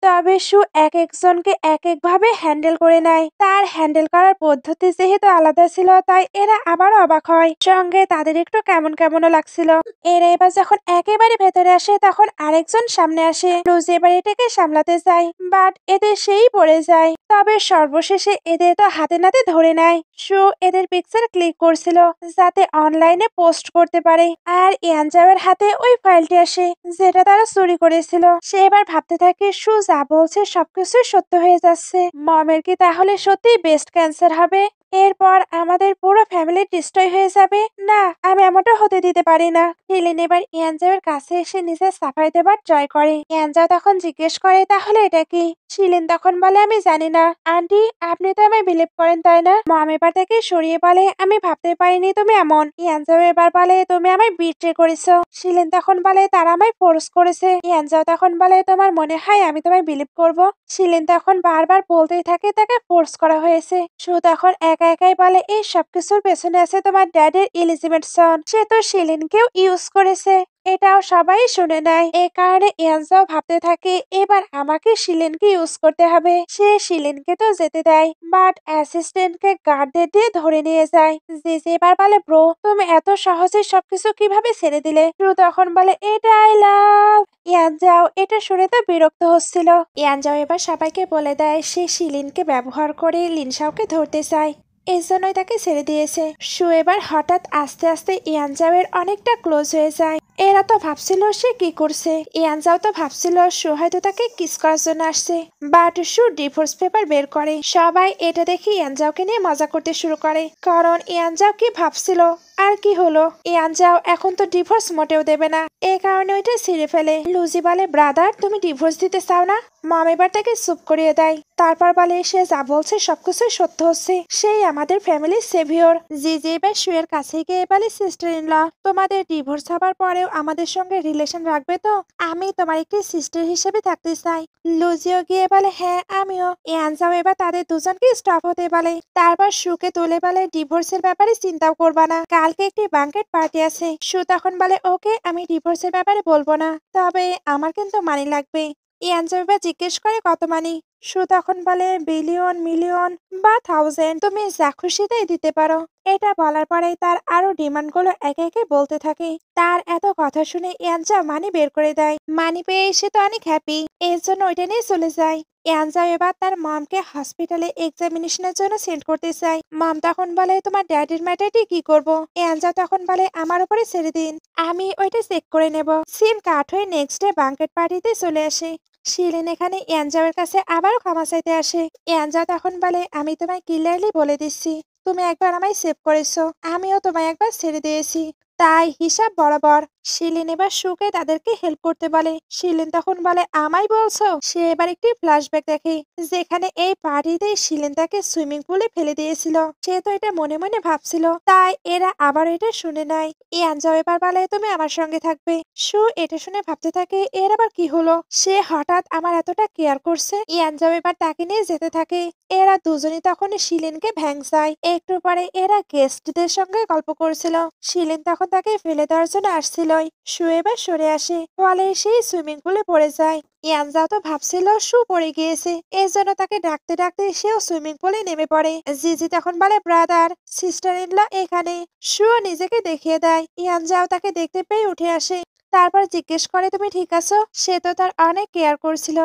তবে সু এক একজনকে এক একভাবে হ্যান্ডেল করে নেয়। তার হ্যান্ডেল করার পদ্ধতি যেহেতু আলাদা ছিল তাই এরা আবারও অবাক হয়, সঙ্গে তাদের একটু কেমন কেমনও লাগছিল। এরা এবার যখন একেবারে ভেতরে আসে তখন আরেকজন সামনে আসে। লুজি এবার এটাকে সামলাতে যায়, বাট এদের সেই পড়ে যায়। তবে সর্বশেষে এদের তো হাতে নাতে ধরে নেয়। সু এদের পিকচার ক্লিক করছিল যাতে অনলাইনে পোস্ট করতে পারে। আর ইয়ানজাওয়ের হাতে ওই ফাইলটি আসে যেটা তারা চুরি করেছিল। সে এবার ভাবতে থাকে সু যা বলছে সবকিছুই সত্য হয়ে যাচ্ছে। মমের কি তাহলে সত্যি বেস্ট ক্যান্সার হবে? এরপর আমাদের পুরো ফ্যামিলি ডিস্ট্রয় হয়ে যাবে। না, আমি এমনটা হতে দিতে পারি না। হিলেন এবার ইয়ানজাওয়ের কাছে এসে নিজের সাফাই দেবার ট্রাই করে। ইয়ানজাও তখন জিজ্ঞেস করে তাহলে এটা কি? শিলেন তখন বলে আমি জানি না আন্টি, আপনি তো আমায় বিলিভ করেন তাই না? মম এবার তাকে সরিয়ে বলে আমি ভাবতে পারিনি তুমি এমন। ইয়ানজাও এবার বলে তুমি আমায় বিট্রে করেছো। শিলেন তখন বলে তারা আমায় ফোর্স করেছে। ইয়ানজাও তখন বলে তোমার মনে হয় আমি তোমায় বিলিভ করব? শিলেন তখন বারবার বলতেই থাকে তাকে ফোর্স করা হয়েছে। সু তখন একা একাই বলে এই সবকিছুর পেছনে আছে তোমার ড্যাডের ইলিজিমেট সন, সে তো শিলিনকেও ইউজ করেছে। এটাও সবাই শুনে নেয়। এ কারণে ইয়ানজাও ভাবতে থাকে এবার আমাকে শিলেনকে ইউজ করতে হবে। সে শিলেনকে তো যেতে দেয়, বাট অ্যাসিস্ট্যান্টকে গার্ডদের দিয়ে ধরে নিয়ে যায়। জিজি এবার বলে ব্রো তুমি এত সহজে সবকিছু কিভাবে ছেড়ে দিলে? সু তখন বলে এটা আই লাভ। ইয়ানজাও এটা শুনে তো বিরক্ত হচ্ছিল। ইয়ানজাও এবার সবাইকে বলে দেয় সে শিলিনকে ব্যবহার করে লিনশাওকে ধরতে চায়, এই জন্যই তাকে ছেড়ে দিয়েছে। সু এবার হঠাৎ আস্তে আস্তে ইয়ানজাওয়ের অনেকটা ক্লোজ হয়ে যায়। এরা তো ভাবছিল সে কি করছে, ইয়ানজাও তো ভাবছিল সু হয়তো তাকে কিস করার জন্য আসছে। বাট সু ডিভোর্স পেপার বের করে। সবাই এটা দেখে ইয়ানজাওকে নিয়ে মজা করতে শুরু করে, কারণ ইয়ানজাও কি ভাবছিল আর কি হলো, ইয়ানজাও এখন তো ডিভোর্স মোটেও দেবে না, এ কারণে ওইটা ছিঁড়ে ফেলে। লুজি বলে ব্রাদার তুমি ডিভোর্স দিতে চাও না? মম এবার তাকে চুপ করিয়ে দেয়, তারপর বলে সে যা বলছে সবকিছুই সত্য হচ্ছে, সেই আমাদের ফ্যামিলির সেভিয়র। জিজি এবার সুয়ের কাছে গিয়ে বলে সিস্টার ইন ল তোমাদের ডিভোর্স হবার পরেও আমাদের সঙ্গে রিলেশন রাখবে তো? আমি তোমার একটি সিস্টার হিসেবে থাকতে চাই। লুজিও গিয়ে বলে হ্যাঁ আমিও। ইয়ানজাও এবার তাদের দুজনকে স্টপ হতে বলে, তারপর সুকে তুলে বলে ডিভোর্সের ব্যাপারে চিন্তাও করবা না, কালকে একটি বাঙ্কেট পার্টি আছে। সু তখন বলে ওকে আমি ডিভোর্সের ব্যাপারে বলবো না, তবে আমার কিন্তু মানি লাগবে। ইয়ানজাও এবার জিজ্ঞেস করে কত মানি? সু তখন বলে বিলিয়ন মিলিয়ন বা থাউজেন্ড, তুমি যা খুশি তাই দিতে পারো। এটা বলার পরেই তার আরো ডিমান্ড গুলো একে একে বলতে থাকে। তার এত কথা শুনে ইয়ানজাও মানি বের করে দেয়। মানি পেয়ে সে তো অনেক হ্যাপি, এর জন্য ওইটা নিয়ে চলে যায়। ইয়ানজাও এবার তার মমকে হসপিটালে এক্সামিনেশনের জন্য সেন্ড করতে চায়। মম তখন বলে তোমার ড্যাডির ম্যাটারটি কি করব। ইয়ানজাও তখন বলে আমার উপরে ছেড়ে দিন, আমি ওইটা চেক করে নেব। সিন কাট হয়ে নেক্সট ডে বাঙ্কেট পার্টিতে চলে আসে। শিলিন এখানে ইয়ানজাওয়ের কাছে আবারও ক্ষমা চাইতে আসে। ইয়ানজাও তখন বলে আমি তোমায় ক্লিয়ারলি বলে দিচ্ছি, তুমি একবার আমায় সেভ করেছো, আমিও তোমায় একবার ছেড়ে দিয়েছি, তাই হিসাব বরাবর। শিলিন এবার সুকে তাদেরকে হেল্প করতে বলে। শিলিন তখন বলে আমায় বলছো। সে এবার একটি ফ্ল্যাশব্যাক দেখে যেখানে এই পার্টিতেই শিলিন তাকে সুইমিং পুলে ফেলে দিয়েছিল। সে তো এটা মনে মনে ভাবছিল, তাই এরা আবার এটা শুনে নেয়। ইয়ানজাও এবার বলে তুমি আমার সঙ্গে থাকবে। সু এটা শুনে ভাবতে থাকে এর আবার কি হলো, সে হঠাৎ আমার এতটা কেয়ার করছে। ইয়ানজাও এবার তাকে নিয়ে যেতে থাকে। এরা দুজনই তখন শিলিনকে ভ্যাংসায়। একটু পরে এরা গেস্টদের সঙ্গে গল্প করছিল। শিলিন তখন তাকে ফেলে দেওয়ার জন্য আসছিলই। সু এবার সরে আসে, ফলে সেই সুইমিং পুলে পড়ে যায়। ইয়ানজাও তো ভাবছিল সু পড়ে গিয়েছে, এর জন্য তাকে ডাকতে ডাকতে সেও সুইমিং পুলে নেমে পড়ে। জিজি তখন বলে ব্রাদার সিস্টার ইন ল এখানে। সুও নিজেকে দেখিয়ে দেয়। ইয়ানজাও তাকে দেখতে পেয়ে উঠে আসে, তারপর জিজ্ঞেস করে তুমি ঠিক আছো। সে তো তার অনেক কেয়ার করছিল।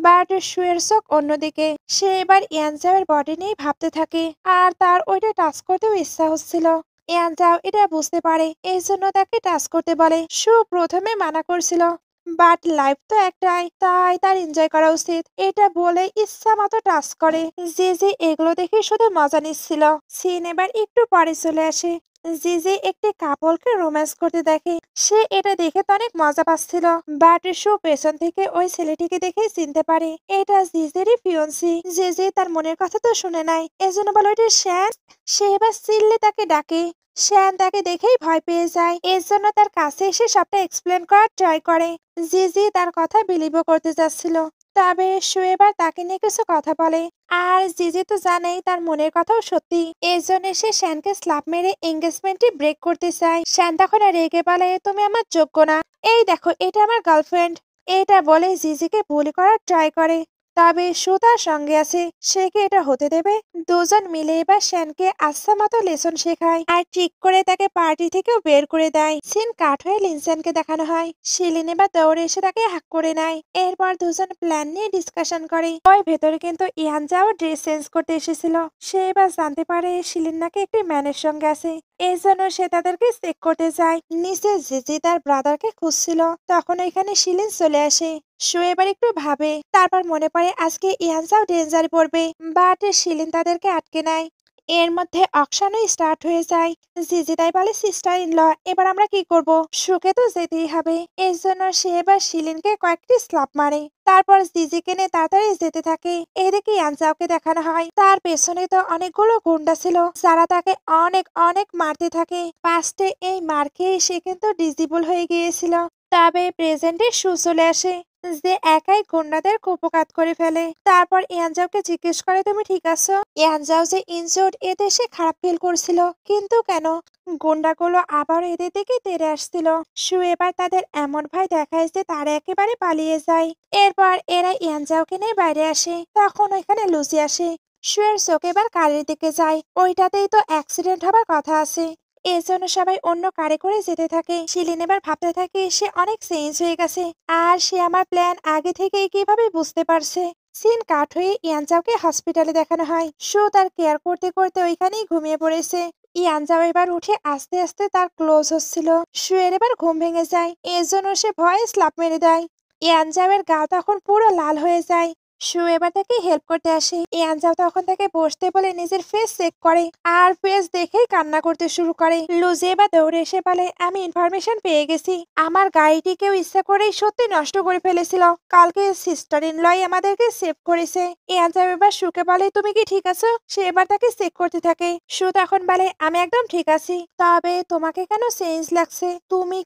বাট শুয়ের চোখ অন্যদিকে। সে এবার ইয়ানজাওয়ের বডি নিয়ে ভাবতে থাকে, আর তার ওইটা টাচ করতেও ইচ্ছা হচ্ছিল। ইয়ানজাও এটা বুঝতে পারে, এই জন্য তাকে টাচ করতে বলে। সু প্রথমে মানা করছিল, বাট লাইফ তো একটাই, তাই তার এনজয় করা উচিত, এটা বলে ইচ্ছা মতো টাচ করে। জিজি এগুলো দেখে শুধু মজা নিচ্ছিল। সিন এবার একটু পরে চলে আসে। জিজি একটি কাপলকে রোম্যান্স করতে দেখে। সে এটা দেখে তো অনেক মজা পাচ্ছিল, বাট সু পেছন থেকে ওই ছেলেটিকে দেখে চিনতে পারে এটা জিজেরই ফিয়ন্সি। জিজি তার মনের কথা তো শুনে নাই, এজন্য বলে ওইটা শ্যান। সে এবার চিল্লে তাকে ডাকে। শ্যান তাকে দেখেই ভয় পেয়ে যায়, এর জন্য তার কাছে এসে সবটা এক্সপ্লেন করার ট্রাই করে। জিজি তার কথা বিলিভও করতে যাচ্ছিল, তবে সু এবার তাকে নিয়ে কিছু কথা বলে। আর জিজি তো জানেই তার মনের কথাও সত্যি, এর জন্য সে শ্যানকে স্ল্যাপ মেরে এঙ্গেজমেন্টটি ব্রেক করতে চায়। শ্যান তখন রেগে বলে তুমি আমার যোগ্য না, এই দেখো এটা আমার গার্লফ্রেন্ড। এটা বলে জিজিকে বুলি করার ট্রাই করে, তবে সু তার সঙ্গে আছে, সে কি এটা হতে দেবে। দুজন মিলে এবার শ্যানকে আচ্ছা মতো লেসন শেখায়, আর ঠিক করে তাকে পার্টি থেকেও বের করে দেয়। সিন কাট হয়ে লিনসেনকে দেখানো হয়। শিলিন এবার দৌড়ে এসে তাকে হাক করে নেয়। এরপর দুজন প্ল্যান নিয়ে ডিসকাশন করে। ওই ভেতরে কিন্তু ইয়ানজাও ড্রেস চেঞ্জ করতে এসেছিল। সে এবার জানতে পারে শিলিন নাকি একটি ম্যানের সঙ্গে আছে, এই জন্য সে তাদেরকে চেক করতে যায়। নিচে জিজি তার ব্রাদারকে খুঁজছিল, তখন ওইখানে শিলিন চলে আসে। সু এবার একটু ভাবে, তারপর মনে পড়ে আজকে ইয়ানজাও ডেঞ্জারে পড়বে, বাট শিলিন তাদেরকে আটকে নেয়। এর মধ্যে অকশানও স্টার্ট হয়ে যায়। জিজি তাই বলে সিস্টার ইন ল এবার আমরা কি করব। সুকে তো যেতেই হবে, এর জন্য সে এবার শিলিনকে কয়েকটি স্লাপ মারে, তারপর জিজিকে নিয়ে তাড়াতাড়ি যেতে থাকে। এদিকে ইয়ানজাওকে দেখানো হয়, তার পেছনে তো অনেকগুলো গুন্ডা ছিল যারা তাকে অনেক অনেক মারতে থাকে। ফার্স্টে এই মার খেয়ে সে কিন্তু ডিজিবল হয়ে গিয়েছিল, তবে প্রেজেন্টে সু চলে আসে, যে একাই গুন্ডাদের কুপকাত করে ফেলে। তারপর ইয়ানজাওকে জিজ্ঞেস করে তুমি ঠিক আছো। ইয়ানজাও যে ইনজোর্ড এতে সে খারাপ ফিল করছিল, কিন্তু কেন গুন্ডাগুলো আবার এদের দিকে তেড়ে আসছিল। সু এবার তাদের এমন ভয় দেখায় যে তারা একেবারে পালিয়ে যায়। এরপর এরা ইয়ানজাওকে নিয়ে বাইরে আসে, তখন ওইখানে লুসি আসে। শুয়ের চোখ এবার কারের দিকে যায়, ওইটাতেই তো অ্যাক্সিডেন্ট হবার কথা আছে, এজন্য সবাই অন্য কারে করে যেতে থাকে। শিলিন এবার ভাবতে থাকে সে অনেক চেঞ্জ হয়ে গেছে, আর সে আমার প্ল্যান আগে থেকেই কিভাবে বুঝতে পারছে। সিন কাট হয়ে ইয়ানজাওকে হসপিটালে দেখানো হয়। সু তার কেয়ার করতে করতে ওইখানেই ঘুমিয়ে পড়েছে। ইয়ানজাও এবার উঠে আস্তে আস্তে তার ক্লোজ হচ্ছিল। শুয়ের এবার ঘুম ভেঙে যায়, এর জন্য সে ভয়ে স্লাপ মেরে দেয়। ইয়ানজাওয়ের গা তখন পুরো লাল হয়ে যায়। সু এবার তাকে হেল্প করতে আসে। ইয়ানজাও তখন তাকে বসতে বলে নিজের ফেস চেক করে, আর ফেস দেখেই কান্না করতে শুরু করে। লুজি এবার দৌড়ে এসে বলে আমি ইনফরমেশন পেয়ে গেছি, আমার গাড়িটি কেউ ইচ্ছা করেই সত্যি নষ্ট করে ফেলেছিল, কালকে সিস্টার ইন লই আমাদেরকে সেভ করেছে। ইয়ানজাও এবার সুকে বলে তুমি কি ঠিক আছো। সে এবার তাকে চেক করতে থাকে। সু তখন বলে আমি একদম ঠিক আছি, তবে তোমাকে কেন চেঞ্জ লাগছে, তুমি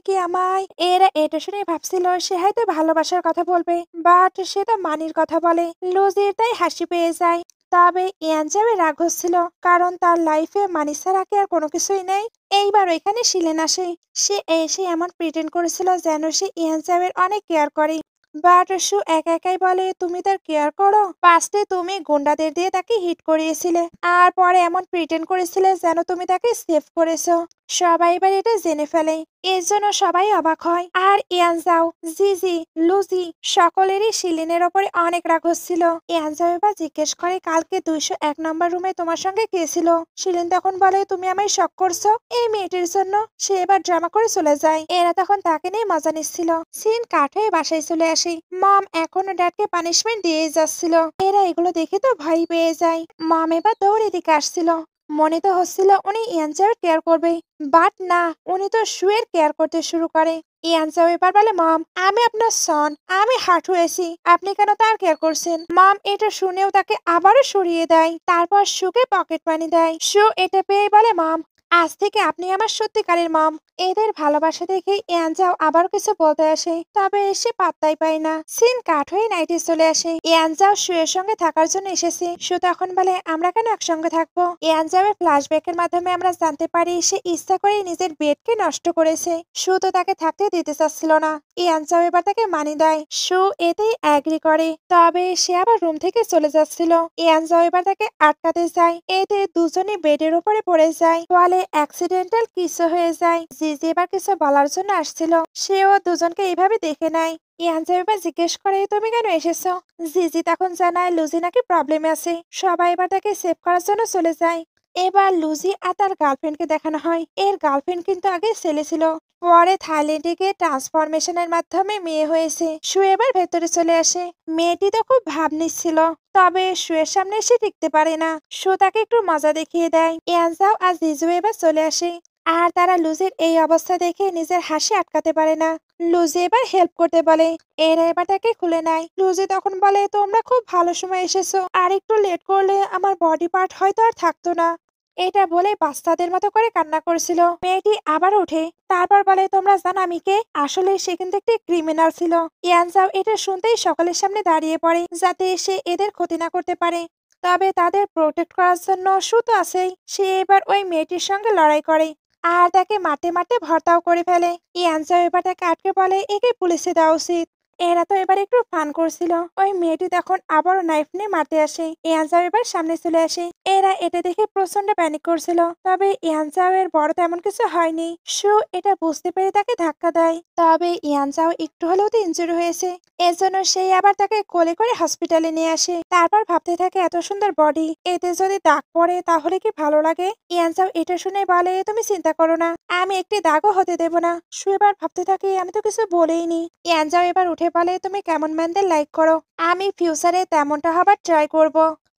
কি আমায়। এরা এটা শুনে ভাবছিল সে হয়তো ভালোবাসার কথা বলবে, বাট সে তো মানির কথা বলে। লুজির তাই হাসি পেয়ে যায়, তবে ইয়ানজাওয়ের রাগ হচ্ছিল, কারণ তার লাইফে মানি ছাড়া কি আর কোনো কিছুই নেই। এইবার ওইখানে শিলেন আসে। সে এসে এমন প্রিটেন্ড করেছিল যেন সে ইয়ানজাওয়ের অনেক কেয়ার করে, বাট সু একা একাই বলে তুমি তার কেয়ার করো। ফার্স্টে তুমি গুন্ডাদের দিয়ে তাকে হিট করিয়েছিলে, আর পরে এমন প্রিটেন্ড করেছিলে যেন তুমি তাকে সেভ করেছো। সবাই এবার এটা জেনে ফেলে, এর জন্য সবাই অবাক হয়। আর ইয়ানজাও, জিজি, লুজি সকলেরই শিলিনের ওপরে অনেক রাগ হচ্ছিল। ইয়ানজাও এবার জিজ্ঞেস করে কালকে 201 নম্বর রুমে তোমার সঙ্গে কে ছিল? শিলিন তখন বলে তুমি আমায় শক করছো এই মেয়েটির জন্য। সে এবার ড্রামা করে চলে যায়। এরা তখন তাকে নিয়ে মজা নিচ্ছিল। সিন কাট হয়ে বাসায় চলে আসে। মম এখনো ড্যাডকে পানিশমেন্ট দিয়ে যাচ্ছিল। এরা এগুলো দেখে তো ভয় পেয়ে যায়। মম এবার দৌড়ে দিকে আসছিল। মনে তো হচ্ছিল উনি ইয়ানজাওয়ের কেয়ার করবে, বাট না, উনি তো শুয়ের কেয়ার করতে শুরু করে। ইয়ানজাও এবার বলে মম আমি আপনার সন, আমি হার্ট হয়েছি, আপনি কেন তার কেয়ার করছেন? মম এটা শুনেও তাকে আবারও সরিয়ে দেয়। তারপর শুকে পকেট মানি দেয়। শু এটা পেয়ে বলে মম আজ থেকে আপনি আমার সত্যিকারের মম। এদের ভালোবাসা দেখে ইয়ানজাও আবার কিছু বলতে আসে, তবে সে পাত্তাই পায় না। সিন কাট হয়ে নাইটে চলে আসে। ইয়ানজাও শুয়ের সঙ্গে থাকার জন্য এসেছে। শু তখন বলে আমরা কেন একসঙ্গে থাকবো? ইয়ানজাওয়ের ফ্ল্যাশব্যাকের মাধ্যমে আমরা জানতে পারি সে ইচ্ছা করে নিজের বেডকে নষ্ট করেছে। শু তো তাকে থাকতে দিতে চাচ্ছিল না। ইয়ানজাও এবার তাকে মানি দেয়। শু এতেই অ্যাগ্রি করে, তবে সে আবার রুম থেকে চলে যাচ্ছিল। ইয়ানজাও এবার তাকে আটকাতে যায়। এতে দুজনে বেডের উপরে পড়ে যায়, ফলে অ্যাক্সিডেন্টাল কিছু হয়ে যায়। জিজি এবার কিছু বলার জন্য আসছিল, সেও দুজনকে এইভাবে দেখে নেয়। ইয়ানজাও এবার জিজ্ঞেস করে তুমি কেন এসেছো? জিজি তখন জানায় লুজি নাকি প্রবলেমে আছে। সবাই এবার তাকে সেভ করার জন্য চলে যায়। এবার লুজি আর তার গার্লফ্রেন্ডকে দেখানো হয়। এর গার্লফ্রেন্ড কিন্তু আগে ছেলে ছিল, পরে থাইল্যান্ডে গিয়ে ট্রান্সফরমেশনের মাধ্যমে মেয়ে হয়েছে। শু এবার ভেতরে চলে আসে। মেয়েটি তো খুব ভাব নিচ্ছিল, তবে শুয়ের সামনে এসে টিকতে পারে না। শু তাকে একটু মজা দেখিয়ে দেয়। ইয়ানজাও আর জিজু এবার চলে আসে, আর তারা লুজির এই অবস্থা দেখে নিজের হাসি আটকাতে পারে না। লুজি এবার হেল্প করতে বলে, এরা এবার তাকে খুলে নেয়। লুজি তখন বলে তোমরা খুব ভালো সময় এসেছো, আর একটু লেট করলে আমার বডি পার্ট হয়তো আর থাকতো না। এটা বলে বাচ্চাদের মতো করে কান্না করছিল। মেয়েটি আবার ওঠে, তারপর বলে তোমরা জানো আমি কে? আসলে সে কিন্তু একটি ক্রিমিনাল ছিল। ইয়ানজাও এটা শুনতেই সকলের সামনে দাঁড়িয়ে পড়ে, যাতে সে এদের ক্ষতি না করতে পারে। তবে তাদের প্রোটেক্ট করার জন্য শু তো আছেই। সে এবার ওই মেয়েটির সঙ্গে লড়াই করে, আর তাকে মারতে মারতে ভর্তাও করে ফেলে। ইয়ানজাও এবার তাকে আটকে বলে একে পুলিশে দেওয়া উচিত। এরা তো এবার একটু ফান করছিল। ওই মেয়েটি তখন আবারও নাইফ নিয়ে মারতে আসে। ইয়ানজাও এবার সামনে চলে আসে। এরা এটা দেখে প্রচন্ড প্যানিক করছিল, তবে ইয়ানজাও এর বড় তেমন কিছু হয়নি। শু এটা বুঝতে পেরে তাকে ধাক্কা দেয়, তবে ইয়ানজাও একটু হলেও তো ইনজুরি হয়েছে। এজন্য সেই আবার তাকে কোলে করে হসপিটালে নিয়ে আসে। তারপর ভাবতে থাকে এত সুন্দর বডি, এতে যদি দাগ পড়ে তাহলে কি ভালো লাগে? ইয়ানজাও এটা শুনে বলে তুমি চিন্তা করো না, আমি একটি দাগও হতে দেব না। শু এবার ভাবতে থাকে আমি তো কিছু বলেইনি। ইয়ানজাও এবার উঠে বলে তুমি কেমন ম্যানদের লাইক করো, আমি ফিউচারে তেমনটা হবার ট্রাই করব।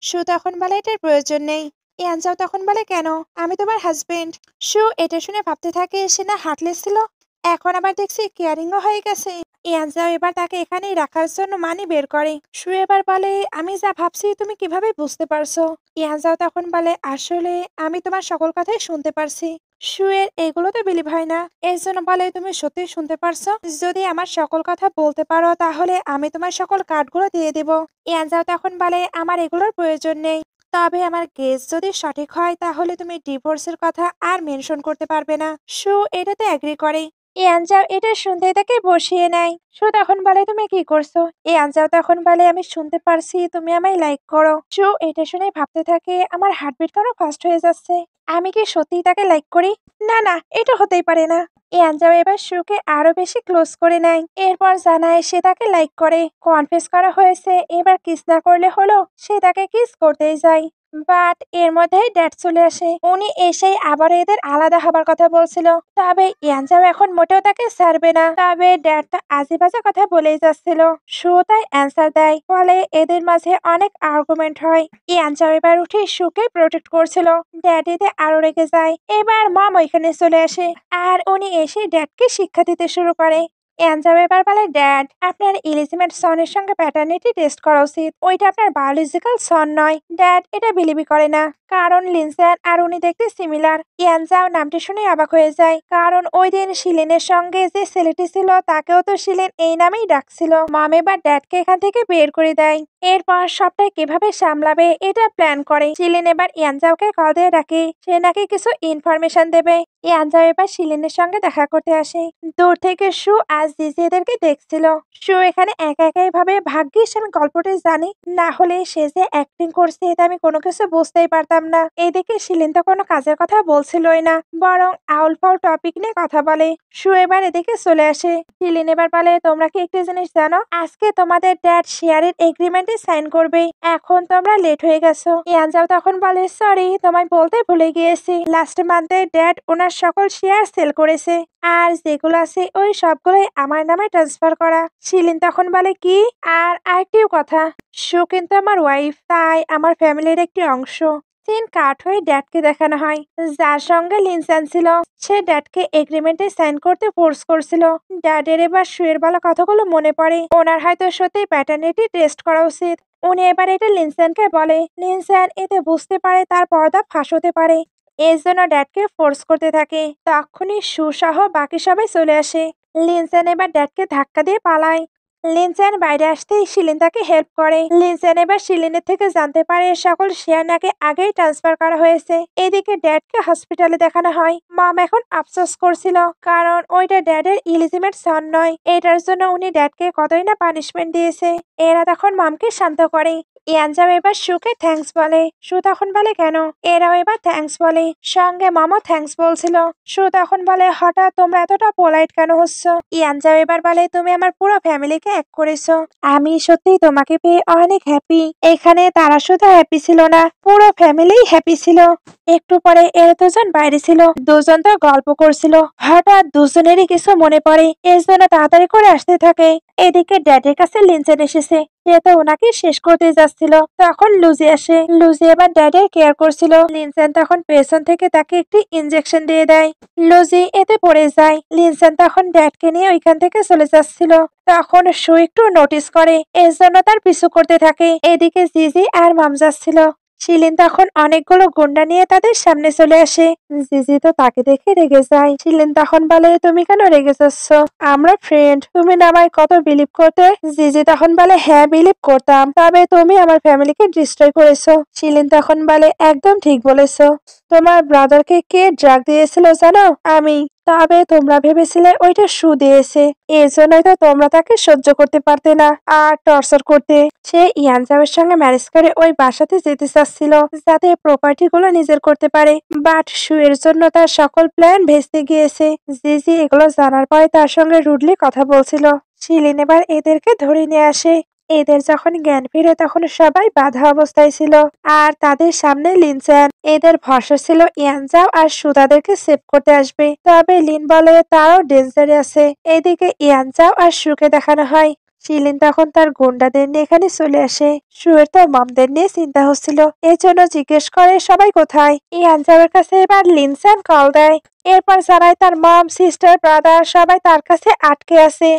শু তখন বলে এটার প্রয়োজন নেই। ইয়ানজাও তখন বলে কেন, আমি তোমার হাজবেন্ড। শু এটা শুনে ভাবতে থাকে সে না হার্টলেস ছিল, এখন আবার দেখছি কেয়ারিংও হয়ে গেছে। ইয়ানজাও এবার তাকে এখানেই রাখার জন্য মানি বের করে। শু এবার বলে আমি যা ভাবছি তুমি কিভাবে বুঝতে পারছো? ইয়ানজাও তখন বলে আসলে আমি তোমার সকল কথাই শুনতে পারছি। শুয়ের এগুলো তো বিলিভ হয় না, এর জন্য বলে তুমি সত্যি শুনতে পারছো? যদি আমার সকল কথা বলতে পারো তাহলে আমি তোমার সকল কার্ডগুলো দিয়ে দেব। ইয়ানজাও তখন বলে আমার এগুলোর প্রয়োজন নেই, তবে আমার গেস যদি সঠিক হয় তাহলে তুমি ডিভোর্সের কথা আর মেনশন করতে পারবে না। শু এটাতে অ্যাগ্রি করে। ইয়ানজাও এটা শুনতে তাকে বসিয়ে নেয়। শু তখন বলে তুমি কি করছো? ইয়ানজাও তখন বলে আমি শুনতে পারছি তুমি আমায় লাইক করো। শু এটা শুনে ভাবতে থাকে আমার হার্টবিট কেন ফাস্ট হয়ে যাচ্ছে, আমি কি সত্যিই তাকে লাইক করি? না না, এটা হতেই পারে না। ইয়ানজাও এবার শুকে আরো বেশি ক্লোজ করে নেয়। এরপর জানায় সে তাকে লাইক করে। কনফেস করা হয়েছে, এবার কিস না করলে হলো, সে তাকে কিস করতেই যায়। বাট এর মধ্যেই ড্যাড চলে আসে। উনি এসেই আবার এদের আলাদা হবার কথা বলছিল, তবে ইয়ানজাও এখন মোটেও তাকে ছাড়বে না। তবে ড্যাড তো আজেবাজে কথা বলেই যাচ্ছিল। শু তাই অ্যান্সার দেয়, ফলে এদের মাঝে অনেক আর্গুমেন্ট হয়। ইয়ানজাও এবার উঠে শুকে প্রোটেক্ট করছিল। ড্যাড এতে আরো রেগে যায়। এবার মম ওইখানে চলে আসে, আর উনি এসে ড্যাডকে শিক্ষা দিতে শুরু করে। ইয়ানজাও এবার বলে ড্যাড আপনার ইলিজিমেট সনের সঙ্গে প্যাটার্নিটি টেস্ট করা উচিত, ওইটা আপনার বায়োলজিক্যাল সন নয়। ড্যাড এটা বিলিভই করে না, কারণ লিনসেন আর উনি দেখতে সিমিলার। ইয়ানজাও নামটি শুনে অবাক হয়ে যায়, কারণ ওই দিন শিলিনের সঙ্গে যে ছেলেটি ছিল তাকেও তো শিলিন এই নামেই ডাকছিল। মম এবার ড্যাডকে এখান থেকে বের করে দেয়। এরপর সবটাই কিভাবে সামলাবে এটা প্ল্যান করে। শিলিন এবার ইয়ানজাওকে কল দিয়ে ডাকে, সে নাকি কিছু ইনফরমেশন দেবে। ইয়ানজাও এবার শিলিনের সঙ্গে দেখা করতে আসে। দূর থেকে সু আজ জিজি এদেরকে দেখছিল। সু এখানে একা একাই ভাবে ভাগ্যিস আমি গল্পটি জানি, না হলে সে যে অ্যাক্টিং করছে এটা আমি কোনো কিছু বুঝতেই পারতাম না। এদিকে শিলিন তো কোনো কাজের কথা বলছিলই না, বরং আউল ফাউল টপিক নিয়ে কথা বলে। সু এবার এদিকে চলে আসে। শিলিন এবার বলে, তোমরা কি একটি জিনিস জানো? আজকে তোমাদের ড্যাড শেয়ারের এগ্রিমেন্টে সাইন করবে। এখন তোমরা লেট হয়ে গেছো। ইয়ানজাও তখন বলে, সরি তোমায় বলতে ভুলে গিয়েছি, লাস্ট মান্থে ড্যাড ওনার সকল শেয়ার সেল করেছে, আর যেগুলো আছে ওই সবগুলোই আমার নামে ট্রান্সফার করা। শিলিন তখন বলে, কি? আর আরেকটিও কথা, সু কিন্তু আমার ওয়াইফ, তাই আমার ফ্যামিলির একটি অংশ। সিন কাট হয়ে ড্যাডকে দেখানো হয়। যার সঙ্গে লিনসান ছিল সে ড্যাডকে এগ্রিমেন্টে সাইন করতে ফোর্স করছিল। ড্যাডের এবার শুয়ের বলা কথাগুলো মনে পড়ে। ওনার হয়তো সত্যি প্যাটার্নিটি টেস্ট করা উচিত। উনি এবার এটা লিনসানকে বলে। লিনসান এতে বুঝতে পারে তার পর্দা ফাঁস হতে পারে, এর জন্য ড্যাডকে ফোর্স করতে থাকে। তখনই সুসহ বাকি সবাই চলে আসে। লিনসান এবার ড্যাডকে ধাক্কা দিয়ে পালায়। লিনসান বাইরে আসতেই শিলিন তাকে হেল্প করে। লিনসান এবার শিলিনের থেকে জানতে পারে সকল শেয়ার নাকি আগেই ট্রান্সফার করা হয়েছে। এদিকে ড্যাডকে হসপিটালে দেখানো হয়। মম এখন আফসোস করছিল, কারণ ওইটা ড্যাডের ইলিজিমেট সন নয়। এটার জন্য উনি ড্যাডকে কতই না পানিশমেন্ট দিয়েছে। এরা তখন মমকে শান্ত করে। ইয়ানজাও এবার সুকে থ্যাঙ্কস বলে। সু তখন বলে, কেন? এরাও এবার থ্যাঙ্কস বলে, সঙ্গে মামা থ্যাঙ্কস বলছিল। সু তখন বলে, হঠাৎ তোমরা এতটা পোলাইট কেন হচ্ছ? ইয়ানজাও এবার বলে, তুমি আমার পুরো ফ্যামিলিকে এক করেছো। আমি সত্যি তোমাকে পেয়ে অনেক হ্যাপি। এখানে তারা শুধু হ্যাপি ছিল না, পুরো ফ্যামিলি হ্যাপি ছিল। একটু পরে এরা দুজন বাইরে ছিল। দুজন তো গল্প করছিল। হঠাৎ দুজনেরই কিছু মনে পড়ে, এর জন্য তাড়াতাড়ি করে আসতে থাকে। এদিকে ড্যাডের কাছে লিনচেন এসেছে। সে তো ওনাকে শেষ করতে যাচ্ছিল। তখন লুজি আসে। লুজি এবার ড্যাডের কেয়ার করছিল। লিনচেন তখন পেছন থেকে তাকে একটি ইনজেকশন দিয়ে দেয়। লুজি এতে পড়ে যায়। লিনচেন তখন ড্যাডকে নিয়ে ওইখান থেকে চলে যাচ্ছিল। তখন সু একটু নোটিস করে, এর জন্য তার পিছু করতে থাকে। এদিকে জিজি আর মাম যাচ্ছিল। শিলিন তখন অনেকগুলো গুন্ডা নিয়ে তাদের সামনে চলে আসে। জিজি তো তাকে দেখে রেগে যায়। শিলিন তখন বলে, তুমি কেন রেগে যাচ্ছ? আমরা ফ্রেন্ড, তুমি না আমায় কত বিলিভ করতে? জিজি তখন বলে, হ্যাঁ বিলিভ করতাম, তবে তুমি আমার ফ্যামিলিকে ডিস্ট্রয় করেছো। শিলিন তখন বলে, একদম ঠিক বলেছো। তোমার ব্রাদারকে কে ড্রাগ দিয়েছিল জানো? আমি। তবে তোমরা ভেবেছিলে ওইটা সু দিয়েছে, এই জন্যই তো তোমরা তাকে সহ্য করতে পারতে না আর টর্চার করতে। সে ইয়ানজাওয়ের সঙ্গে ম্যারেজ করে ওই বাসাতে যেতে চাচ্ছিল, যাতে প্রপার্টি গুলো নিজের করতে পারে। বাট সু এর জন্য তার সকল প্ল্যান ভেস্তে গিয়েছে। জিজি এগুলো জানার পরে তার সঙ্গে রুডলি কথা বলছিল। শিলিন এবার এদেরকে ধরে নিয়ে আসে। এদের যখন জ্ঞান ফিরে তখন সবাই বাধা অবস্থায় ছিল, আর তাদের সামনে লিনচ্যান। এদের ভরসা ছিল ইয়ানজাও আর সু তাদেরকে সেভ করতে আসবে। তবে লিন বলে তারও ডেঞ্জারে আছে। এদিকে ইয়ানজাও আর সুকে দেখানো হয়। শিলিন তখন তার গুন্ডাদের নিয়ে এখানে চলে আসে। সুয়ের তো মমদের নিয়ে চিন্তা হচ্ছিল, এর জন্য জিজ্ঞেস করে সবাই কোথায়। ইয়ানজাওয়ের কাছে এবার লিনচ্যান কল দেয়। এরপর জানায় তার মম, সিস্টার, ব্রাদার সবাই তার কাছে আটকে আছে।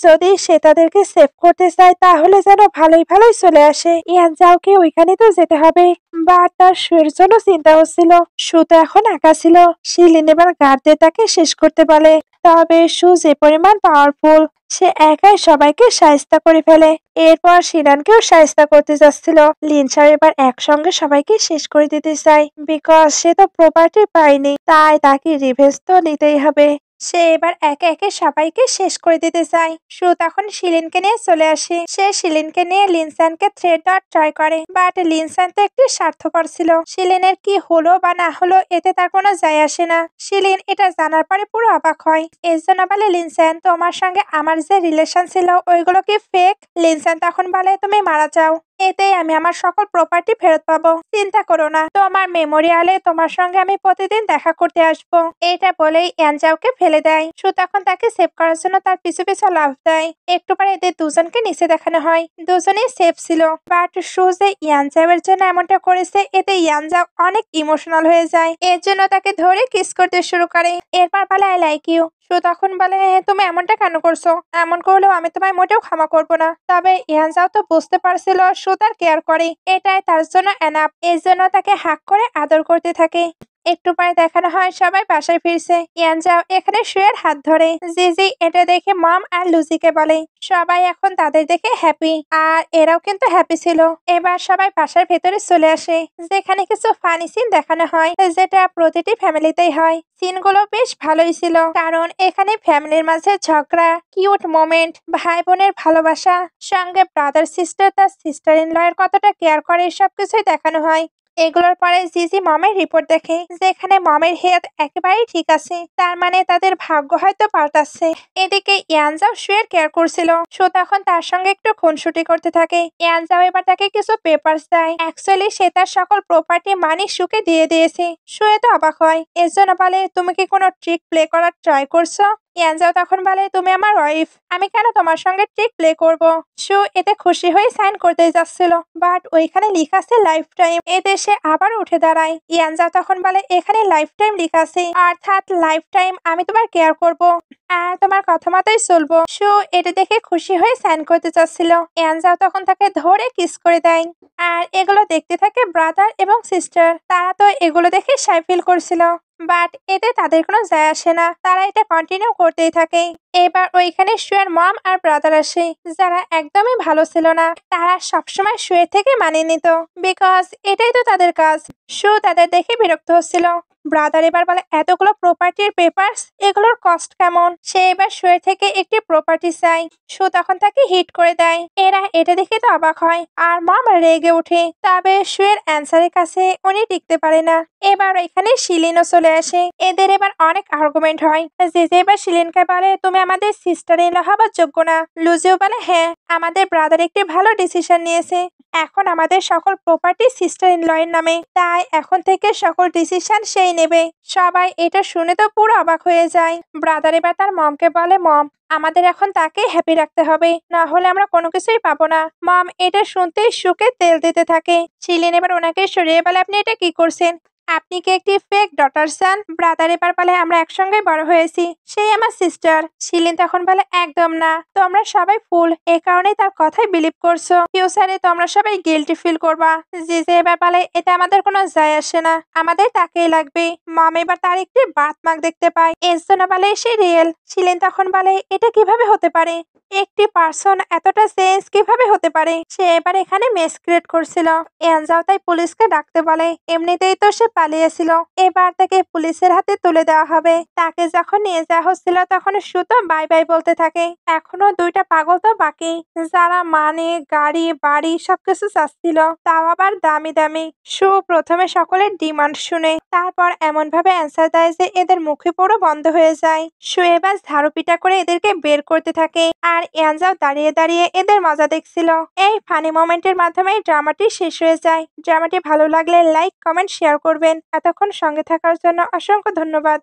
যদি সে তাদেরকে সেভ করতে চায় তাহলে যেন ভালোই ভালোই চলে আসে। ইয়ানজাওকে ওইখানে তো যেতে হবে। বাট তার সুয়ের জন্য চিন্তা হচ্ছিল। সু তো এখন একা ছিল। শিলিন এবার গার্ডদের তাকে শেষ করতে বলে। তবে সু যে পরিমাণ পাওয়ারফুল, সে একাই সবাইকে শায়েস্তা করে ফেলে। এরপর সিনানকেও শায়েস্তা করতে যাচ্ছিল। লিনচাও এবার একসঙ্গে সবাইকে শেষ করে দিতে চায়, বিকজ সে তো প্রপার্টি পায়নি, তাই তাকে রিভেঞ্জ তো নিতেই হবে। সে এবার একে একে সবাইকে শেষ করে দিতে চায়। সু তখন শিলিনকে নিয়ে চলে আসে। সে শিলিনকে নিয়ে লিনসানকে থ্রেট দেওয়ার ট্রাই করে, বাট লিনসান তো একটু স্বার্থপর ছিল। শিলিনের কি হলো বা না হলো এতে তার কোনো যায় আসে না। শিলিন এটা জানার পরে পুরো অবাক হয়। এর জন্য বলে, লিনসান তোমার সঙ্গে আমার যে রিলেশন ছিল ওইগুলো কি ফেক? লিনসান তখন বলে, তুমি মারা যাও, এতেই আমি আমার সকল প্রপার্টি ফেরত পাবো। চিন্তা করো না, তোমার মেমোরিয়ালে তোমার সঙ্গে আমি প্রতিদিন দেখা করতে আসবো। এটা বলেই ইয়ানজাওকে ফেলে দেয়। সু তখন তাকে সেভ করার জন্য তার পিছু পিছু লাফ দেয়। একটু পরে এদের দুজনকে নিচে দেখানো হয়। দুজনেই সেফ ছিল, বাট সু যে ইয়ানজাওয়ের জন্য এমনটা করেছে এতে ইয়ানজাও অনেক ইমোশনাল হয়ে যায়। এর জন্য তাকে ধরে কিস করতে শুরু করে। এরপর বলে, আই লাইক ইউ। সু তখন বলে, তুমি এমনটা কেন করছো? এমন করলেও আমি তোমায় মোটেও ক্ষমা করবো না। তবে ইয়ানজাও তো বুঝতে পারছিল সু তার কেয়ার করে, এটাই তার জন্য এনাফ। এর জন্য তাকে হাক করে আদর করতে থাকে। একটু পরে দেখানো হয় সবাই বাসায় ফিরছে। ইয়ানজাও এখানে শুয়ের হাত ধরে। জিজি এটা দেখে মম আর লুসিকে বলে সবাই এখন তাদের দেখে হ্যাপি, আর এরাও কিন্তু হ্যাপি ছিল। এবার সবাই বাসার ভেতরে চলে আসে, যেখানে কিছু ফানি সিন দেখানো হয়, যেটা প্রতিটি ফ্যামিলিতেই হয়। সিনগুলো বেশ ভালোই ছিল, কারণ এখানে ফ্যামিলির মাঝে ঝগড়া, কিউট মোমেন্ট, ভাই বোনের ভালোবাসা, সঙ্গে ব্রাদার সিস্টার তার সিস্টার ইন ল এর কতটা কেয়ার করে সবকিছুই দেখানো হয়। এগুলোর পরে জিজি মমের রিপোর্ট দেখে, যেখানে মমের হেলথ একেবারেই ঠিক আছে, তার মানে তাদের ভাগ্য হয়তো পাল্টাচ্ছে। এদিকে ইয়ানজাও শুয়ের কেয়ার করছিল, সো তখন তার সঙ্গে একটু খুনসুটি করতে থাকে। ইয়ানজাও এবার তাকে কিছু পেপারস দেয়, অ্যাকচুয়ালি সে তার সকল প্রপার্টি মানি শুকে দিয়ে দিয়েছে। শুয়ে তো অবাক হয়, এর জন্য বলে তুমি কি কোনো ট্রিক প্লে করার ট্রাই করছো? ইয়ানজাও তখন বলে তুমি আমার ওয়াইফ, আমি কেন তোমার সঙ্গে ট্রিক প্লে করব। সু এতে খুশি হয়ে সাইন করতে যাচ্ছিল, বাট ওইখানে লেখা আছে লাইফ টাইম। এতে সে আবার উঠে দাঁড়ায়। ইয়ানজাও তখন বলে এখানে লাইফ টাইম লেখা আছে, অর্থাৎ লাইফ টাইম আমি তোমার কেয়ার করব আর তোমার কথা মতোই চলবো। সু এটা দেখে খুশি হয়ে সাইন করতে চাচ্ছিল, ইয়ানজাও তখন তাকে ধরে কিস করে দেয়। আর এগুলো দেখতে থাকে ব্রাদার এবং সিস্টার, তারা তো এগুলো দেখে শাই ফিল করছিল, বাট এতে তাদের কোনো যায় আসে না, তারা এটা কন্টিনিউ করতেই থাকে। এবার ওইখানে শুয়ের মম আর ব্রাদার আসে, যারা একদমই ভালো ছিল না। তারা সবসময় শুয়ে থেকে মানিয়ে নিত, বিকজ এটাই তো তাদের কাজ। শু তাদের দেখে বিরক্ত হচ্ছিল। ব্রাদার এবার বলে এতগুলো প্রপার্টির পেপারস, এগুলোর কস্ট কেমন? সে এবার শুয়ে থেকে একটি প্রপার্টি চাই। শু তখন তাকে হিট করে দেয়। এরা এটা দেখে তো অবাক হয়, আর মম রেগে ওঠে। তবে শুয়ের অ্যান্সারের কাছে উনি টিকতে পারে না। এবার এখানে শিলিনও চলে আসে, এদের এবার অনেক আর্গুমেন্ট হয়। যে এবার শিলিনকে বলে তুমি আমাদের সিস্টার ইন ল হবার যোগ্য না। লুজিও বলে হ্যাঁ, আমাদের ব্রাদার একটি ভালো ডিসিশন নিয়েছে, এখন আমাদের সকল প্রপার্টি সিস্টার ইন ল এর নামে, তাই এখন থেকে সকল ডিসিশন সেই নেবে। সবাই এটা শুনে তো পুরো অবাক হয়ে যায়। ব্রাদার এবার তার মমকে বলে মম, আমাদের এখন তাকে হ্যাপি রাখতে হবে, না হলে আমরা কোনো কিছুই পাবো না। মম এটা শুনতেই সুখে তেল দিতে থাকে। শিলিন এবার ওনাকে সরিয়ে বলে আপনি এটা কি করছেন? আপনি কি একটি ফেক ডটার সান? ব্রাদার এবার বলে আমরা একসঙ্গে বড় হয়েছি, সেই আমার সিস্টার। শিলিন তখন বলে একদম না, তোমরা সবাই ফুল, এই কারণেই তার কথাই বিলিভ করছো। ফিউচারে তোমরা সবাই গিল্টি ফিল করবা। জিজে এবার বলে এতে আমাদের কোনো যায় আসে না, আমাদের তাকেই লাগবে। মম এবার তার একটি বার্থমার্ক দেখতে পায়, এর জন্য বলে সে রিয়েল। শিলিন তখন বলে এটা কিভাবে হতে পারে? একটি পার্সন এতটা চেঞ্জ কিভাবে হতে পারে? সে এবার এখানে মেস ক্রিয়েট করছিল। ইয়ানজাও তাই পুলিশকে ডাকতে বলে, এমনিতেই তো সে পালিয়েছিল, এবার তাকে পুলিশের হাতে তুলে দেওয়া হবে। তাকে যখন নিয়ে যাওয়া হচ্ছিল তখন সুতো বাই বাই বলতে থাকে। এখনো দুইটা পাগল তো বাকি, যারা মানে গাড়ি বাড়ি সবকিছু চাচ্ছিল, তাও আবার দামি দামি। সু প্রথমে সকলের ডিমান্ড শুনে, তারপর এমন ভাবে অ্যান্সার দেয় যে এদের মুখে পুরো বন্ধ হয়ে যায়। সু এবার ঝাড়ু পিটা করে এদেরকে বের করতে থাকে, আর ইয়ানজাও দাঁড়িয়ে দাঁড়িয়ে এদের মজা দেখছিল। এই ফানি মোমেন্টের মাধ্যমে ড্রামাটি শেষ হয়ে যায়। ড্রামাটি ভালো লাগলে লাইক কমেন্ট শেয়ার করবেন। এতক্ষণ সঙ্গে থাকার জন্য অসংখ্য ধন্যবাদ।